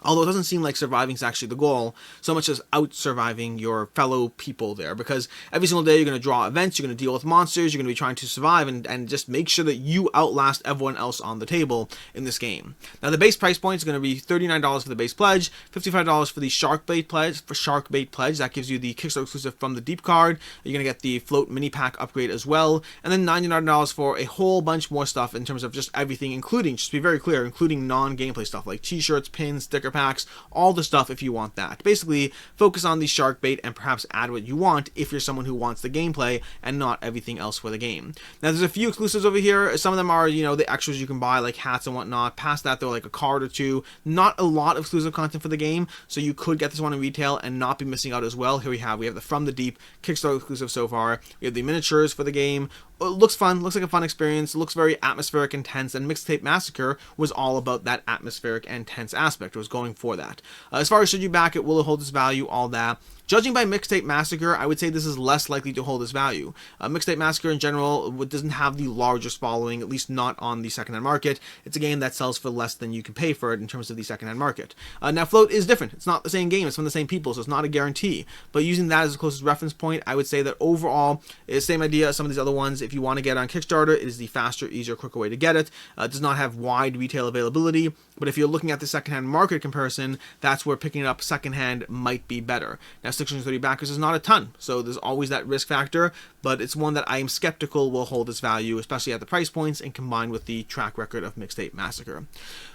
Although it doesn't seem like surviving is actually the goal, so much as out-surviving your fellow people there. Because every single day you're going to draw events, you're going to deal with monsters, you're going to be trying to survive and just make sure that you outlast everyone else on the table in this game. Now the base price point is going to be $39 for the base pledge, $55 for the Sharkbait pledge. That gives you the Kickstarter exclusive From the Deep card. You're going to get the Float mini pack upgrade as well. And then $99 for a whole bunch more stuff in terms of just everything, including, just to be very clear, including non-gameplay stuff like t-shirts, pins, sticker packs, all the stuff if you want that. Basically, focus on the shark bait and perhaps add what you want if you're someone who wants the gameplay and not everything else for the game. Now, there's a few exclusives over here. Some of them are, the extras you can buy, like hats and whatnot. Past that, they're like a card or two. Not a lot of exclusive content for the game, so you could get this one in retail and not be missing out as well. Here we have the From the Deep Kickstarter exclusive so far. We have the miniatures for the game. It looks fun, looks like a fun experience, it looks very atmospheric and tense, and Mixtape Massacre was all about that atmospheric and tense aspect. It was going for that. As far as should you back it, will it hold its value, all that. Judging by Mixtape Massacre, I would say this is less likely to hold its value. Mixtape Massacre in general doesn't have the largest following, at least not on the secondhand market. It's a game that sells for less than you can pay for it in terms of the secondhand market. Now, Float is different. It's not the same game. It's from the same people, so it's not a guarantee. But using that as the closest reference point, I would say that overall, it's the same idea as some of these other ones. If you want to get it on Kickstarter, it is the faster, easier, quicker way to get it. It does not have wide retail availability, but if you're looking at the secondhand market comparison, that's where picking it up secondhand might be better. Now, 630 backers is not a ton, so there's always that risk factor, but it's one that I am skeptical will hold its value, especially at the price points and combined with the track record of Mixtape Massacre.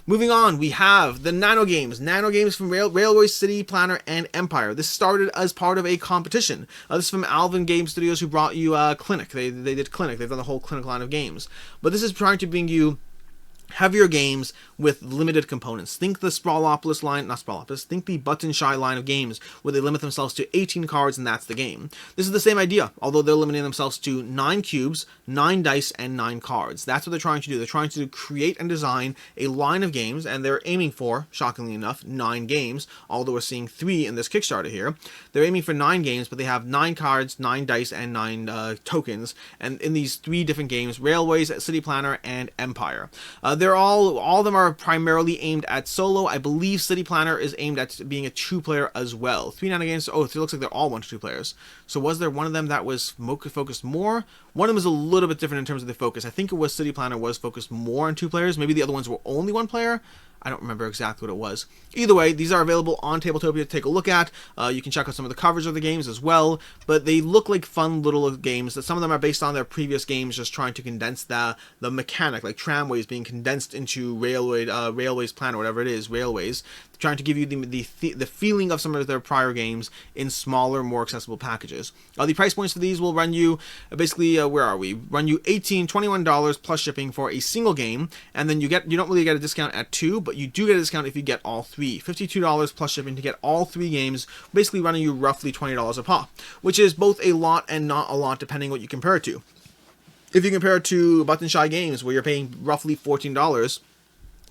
Moving on, we have the Nano Games from Railway, City Planner, and Empire. This started as part of a competition. This is from Alvin Game Studios, who brought you Clinic. They did Clinic. They've done the whole Clinic line of games. But this is trying to bring you heavier games with limited components. Think the Sprawlopolis line, not Sprawlopolis, think the Button Shy line of games where they limit themselves to 18 cards and that's the game. This is the same idea, although they're limiting themselves to 9 cubes, 9 dice, and 9 cards. That's what they're trying to do. They're trying to create and design a line of games, and they're aiming for, shockingly enough, 9 games, although we're seeing 3 in this Kickstarter here. They're aiming for 9 games, but they have 9 cards, 9 dice, and 9 tokens, and in these 3 different games, Railways, City Planner, and Empire. They're all of them are primarily aimed at solo. I believe City Planner is aimed at being a 2-player as well. 3 Nano Games, it looks like they're all 1 to 2 players. So was there one of them that was focused more? One of them is a little bit different in terms of the focus. I think it was City Planner was focused more on 2 players. Maybe the other ones were only 1 player. I don't remember exactly what it was. Either way, these are available on Tabletopia to take a look at. You can check out some of the covers of the games as well, but they look like fun little games. That some of them are based on their previous games, just trying to condense the mechanic, like tramways being condensed into railways plan or whatever it is, railways. Trying to give you the feeling of some of their prior games in smaller, more accessible packages. The price points for these will run you, basically, where are we? Run you $21 plus shipping for a single game, and then you don't really get a discount at 2, but you do get a discount if you get all 3. $52 plus shipping to get all 3 games, basically running you roughly $20 a pop, which is both a lot and not a lot depending what you compare it to. If you compare it to Button Shy Games, where you're paying roughly $14,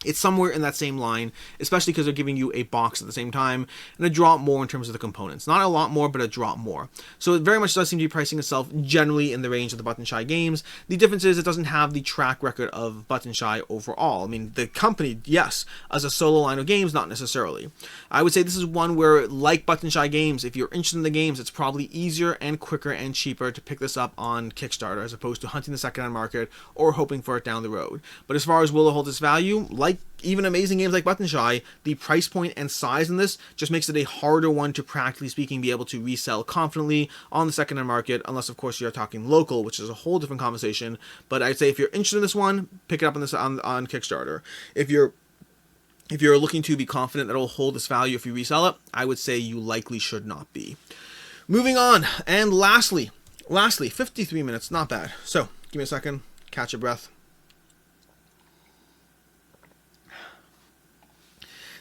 It's somewhere in that same line, especially because they're giving you a box at the same time and a drop more in terms of the components. Not a lot more, but a drop more. So it very much does seem to be pricing itself generally in the range of the Button Shy games. The difference is it doesn't have the track record of Button Shy overall. I mean, the company, yes, as a solo line of games, not necessarily. I would say this is one where, like Button Shy games, if you're interested in the games, it's probably easier and quicker and cheaper to pick this up on Kickstarter as opposed to hunting the secondhand market or hoping for it down the road. But as far as will it hold its value, like even amazing games like Button Shy, the price point and size in this just makes it a harder one to, practically speaking, be able to resell confidently on the secondhand market, unless of course you're talking local, which is a whole different conversation. But I'd say if you're interested in this one, pick it up on Kickstarter. If you're looking to be confident that it'll hold its value if you resell it, I would say you likely should not be. Moving on, and lastly, 53 minutes, not bad. So give me a second, catch your breath.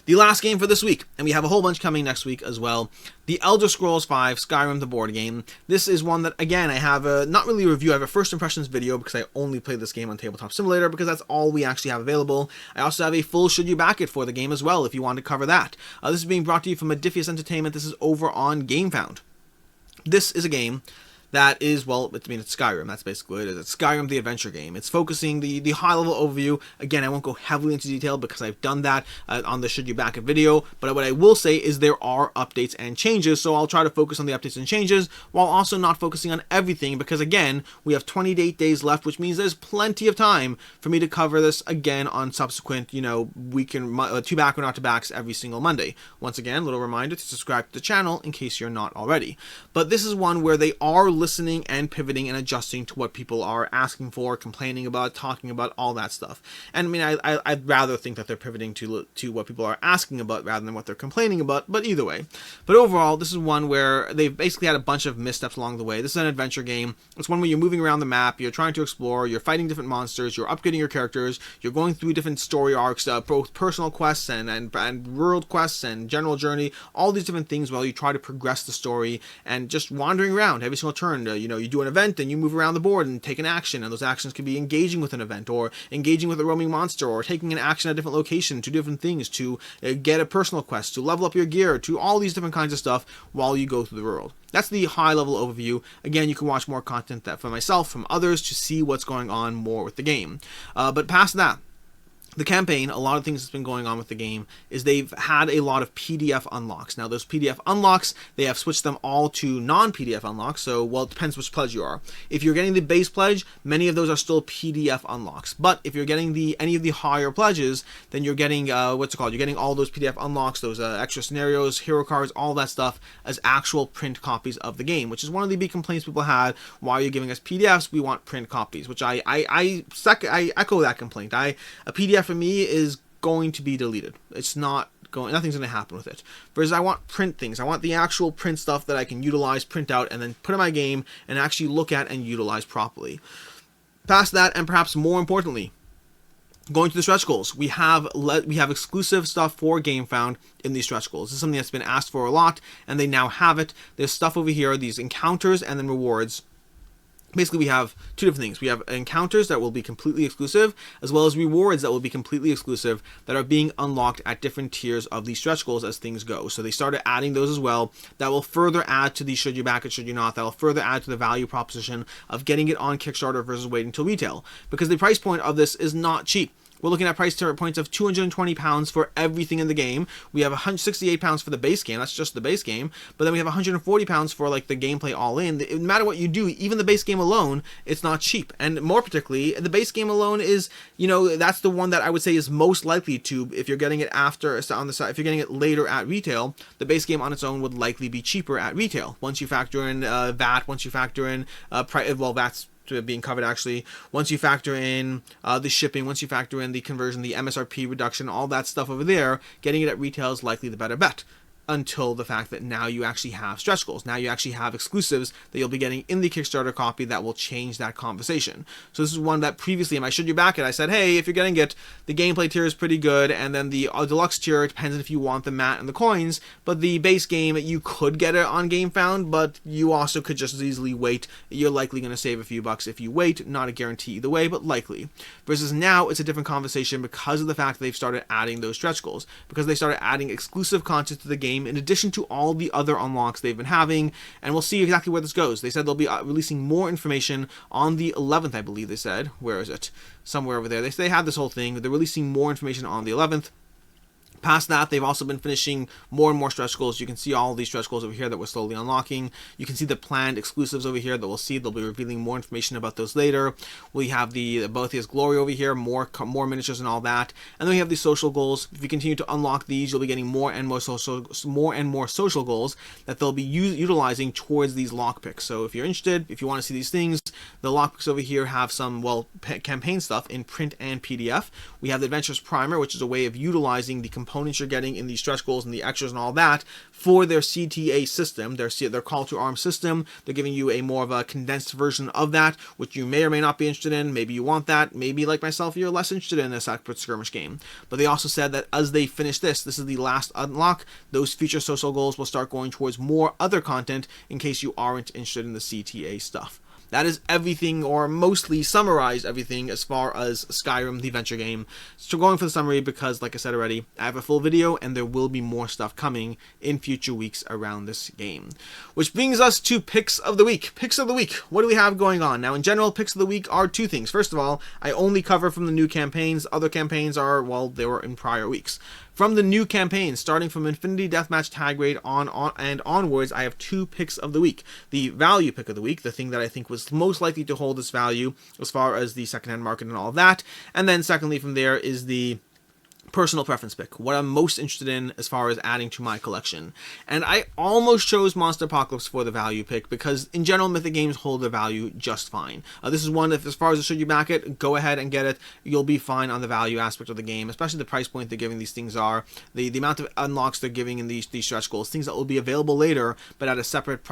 The last game for this week, and we have a whole bunch coming next week as well, The Elder Scrolls V Skyrim, the board game. This is one that, again, I have not really a review, I have a first impressions video because I only played this game on Tabletop Simulator because that's all we actually have available. I also have a full should you back it for the game as well if you want to cover that. This is being brought to you from Modiphius Entertainment. This is over on Gamefound. This is a game that is, well, it's Skyrim. That's basically what it is. It's Skyrim, the adventure game. It's focusing the high-level overview. Again, I won't go heavily into detail because I've done that on the Should You Back It video. But what I will say is there are updates and changes, so I'll try to focus on the updates and changes while also not focusing on everything because, again, we have 28 days left, which means there's plenty of time for me to cover this again on subsequent, two back or not to backs every single Monday. Once again, little reminder to subscribe to the channel in case you're not already. But this is one where they are listening and pivoting and adjusting to what people are asking for, complaining about, talking about, all that stuff. And I mean, I'd rather think that they're pivoting to what people are asking about rather than what they're complaining about, but either way. But overall, this is one where they've basically had a bunch of missteps along the way. This is an adventure game. It's one where you're moving around the map, you're trying to explore, you're fighting different monsters, you're upgrading your characters, you're going through different story arcs, both personal quests and world quests and general journey, all these different things while you try to progress the story and just wandering around every single turn. You do an event and you move around the board and take an action, and those actions could be engaging with an event or engaging with a roaming monster or taking an action at a different location to different things to get a personal quest, to level up your gear, to all these different kinds of stuff while you go through the world. That's the high level overview. Again, you can watch more content from myself, from others, to see what's going on more with the game. But past that, the campaign, a lot of things that's been going on with the game is they've had a lot of PDF unlocks. Now, those PDF unlocks, they have switched them all to non-PDF unlocks, so, well, it depends which pledge you are. If you're getting the base pledge, many of those are still PDF unlocks. But if you're getting any of the higher pledges, then you're getting, you're getting all those PDF unlocks, those extra scenarios, hero cards, all that stuff as actual print copies of the game, which is one of the big complaints people had. Why are you giving us PDFs? We want print copies, which I echo that complaint. A PDF for me is going to be deleted. Nothing's going to happen with it. Whereas I want print things. I want the actual print stuff that I can utilize, print out, and then put in my game and actually look at and utilize properly. Past that, and perhaps more importantly, going to the stretch goals, we have exclusive stuff for Gamefound in these stretch goals. This is something that's been asked for a lot, and they now have it. There's stuff over here, these encounters and then rewards. Basically, we have two different things. We have encounters that will be completely exclusive, as well as rewards that will be completely exclusive that are being unlocked at different tiers of these stretch goals as things go. So they started adding those as well. That will further add to the should you back it, should you not. That will further add to the value proposition of getting it on Kickstarter versus waiting till retail. Because the price point of this is not cheap. We're looking at price points of £220 for everything in the game. We have £168 for the base game. That's just the base game. But then we have £140 for like the gameplay all in. No matter what you do, even the base game alone, it's not cheap. And more particularly, the base game alone is, that's the one that I would say is most likely to, if you're getting it on the side, if you're getting it later at retail, the base game on its own would likely be cheaper at retail. Once you factor in VAT, once you factor in VAT's being covered actually, once you factor in the shipping, once you factor in the conversion, the MSRP reduction, all that stuff over there, getting it at retail is likely the better bet. until the fact that now you actually have stretch goals. Now you actually have exclusives that you'll be getting in the Kickstarter copy that will change that conversation. So this is one that previously, I showed you back it, I said, hey, if you're getting it, the gameplay tier is pretty good, and then the deluxe tier, it depends on if you want the mat and the coins, but the base game, you could get it on Gamefound, but you also could just as easily wait. You're likely going to save a few bucks if you wait, not a guarantee either way, but likely. Versus now, it's a different conversation because of the fact that they've started adding those stretch goals, because they started adding exclusive content to the game in addition to all the other unlocks they've been having, and we'll see exactly where this goes. They said they'll be releasing more information on the 11th, I believe they said. Where is it? Somewhere over there. They had this whole thing. They're releasing more information on the 11th. Past that, they've also been finishing more and more stretch goals. You can see all these stretch goals over here that we're slowly unlocking. You can see the planned exclusives over here that we'll see. They'll be revealing more information about those later. We have the Boethius Glory over here, more miniatures and all that. And then we have the social goals. If you continue to unlock these, you'll be getting more and more social goals that they'll be utilizing towards these lockpicks. So if you're interested, if you want to see these things, the lockpicks over here have some, well, campaign stuff in print and PDF. We have the Adventurers Primer, which is a way of utilizing the components you're getting in these stretch goals and the extras and all that for their CTA system, their call to arms system. They're giving you a more of a condensed version of that, which you may or may not be interested in. Maybe you want that. Maybe, like myself, you're less interested in a separate skirmish game. But they also said that as they finish this is the last unlock. Those future social goals will start going towards more other content in case you aren't interested in the CTA stuff. That is everything, or mostly summarized everything, as far as Skyrim, the adventure game. So going for the summary because, like I said already, I have a full video and there will be more stuff coming in future weeks around this game. Which brings us to Picks of the Week. Picks of the Week. What do we have going on? Now, in general, Picks of the Week are two things. First of all, I only cover from the new campaigns. Other campaigns are, well, they were in prior weeks. From the new campaign, starting from Infinity Deathmatch Tag Raid on and onwards, I have two picks of the week. The value pick of the week, the thing that I think was most likely to hold its value as far as the secondhand market and all of that. And then secondly from there is the personal preference pick, what I'm most interested in as far as adding to my collection. And I almost chose Monsterpocalypse for the value pick because in general Mythic games hold their value just fine. This is one that, as far as should you back it, go ahead and get it. You'll be fine on the value aspect of the game, especially the price point they're giving these things are, the amount of unlocks they're giving in these stretch goals, things that will be available later but at a separate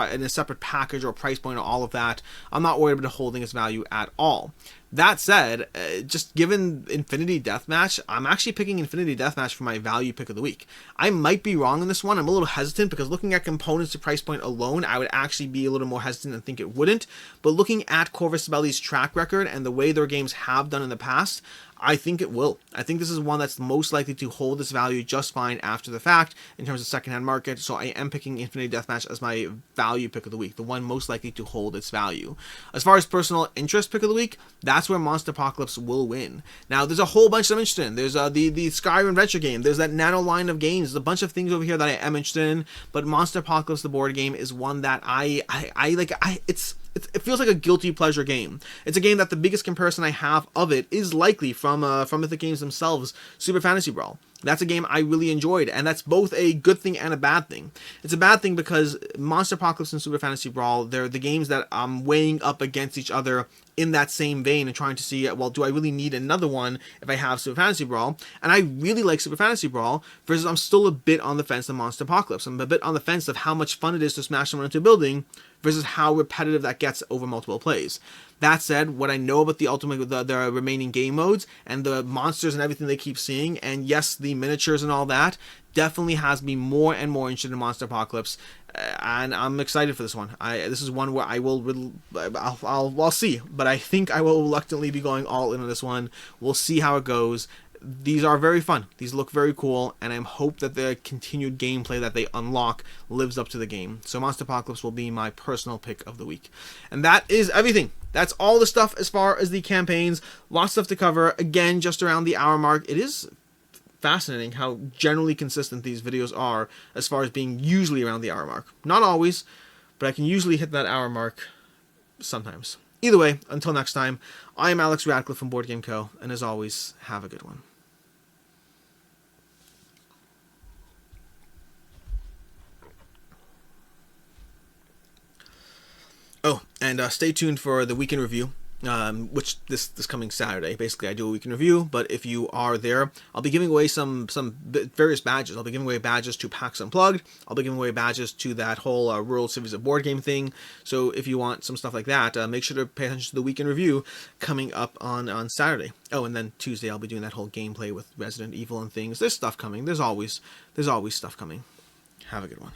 package or price point or all of that. I'm not worried about holding its value at all. That said, just given Infinity Deathmatch, I'm actually picking Infinity Deathmatch for my value pick of the week. I might be wrong on this one. I'm a little hesitant because looking at components to price point alone, I would actually be a little more hesitant and think it wouldn't. But looking at Corvus Belli's track record and the way their games have done in the past, I think it will. I think this is one that's most likely to hold its value just fine after the fact in terms of secondhand market, so I am picking Infinity Deathmatch as my value pick of the week, the one most likely to hold its value. As far as personal interest pick of the week, that's where Monsterpocalypse will win. Now, there's a whole bunch I'm interested in. There's the Skyrim adventure game. There's that Nano line of games. There's a bunch of things over here that I am interested in, but Monsterpocalypse, the board game, is one that I like. It feels like a guilty pleasure game. It's a game that the biggest comparison I have of it is likely from Mythic Games themselves, Super Fantasy Brawl. That's a game I really enjoyed, and that's both a good thing and a bad thing. It's a bad thing because Monsterpocalypse and Super Fantasy Brawl, they're the games that I'm weighing up against each other in that same vein and trying to see, well, do I really need another one if I have Super Fantasy Brawl? And I really like Super Fantasy Brawl, versus I'm still a bit on the fence of Monsterpocalypse. I'm a bit on the fence of how much fun it is to smash someone into a building versus how repetitive that gets over multiple plays. That said, what I know about the remaining game modes and the monsters and everything they keep seeing, and yes, the miniatures and all that, definitely has me more and more interested in Monsterpocalypse, and I'm excited for this one. This is one where I'll see, but I think I will reluctantly be going all in on this one. We'll see how it goes. These are very fun. These look very cool, and I hope that the continued gameplay that they unlock lives up to the game. So Monsterpocalypse will be my personal pick of the week. And that is everything. That's all the stuff as far as the campaigns. Lots of stuff to cover. Again, just around the hour mark. It is fascinating how generally consistent these videos are as far as being usually around the hour mark. Not always, but I can usually hit that hour mark sometimes. Either way, until next time, I am Alex Radcliffe from Board Game Co., and as always, have a good one. Oh, and stay tuned for the weekend review. which this coming Saturday. Basically, I do a week in review, but if you are there, I'll be giving away some various badges. I'll be giving away badges to PAX Unplugged. I'll be giving away badges to that whole World Series of Board Game thing. So if you want some stuff like that, make sure to pay attention to the week in review coming up on Saturday. Oh, and then Tuesday I'll be doing that whole gameplay with Resident Evil and things. There's stuff coming. There's always stuff coming. Have a good one.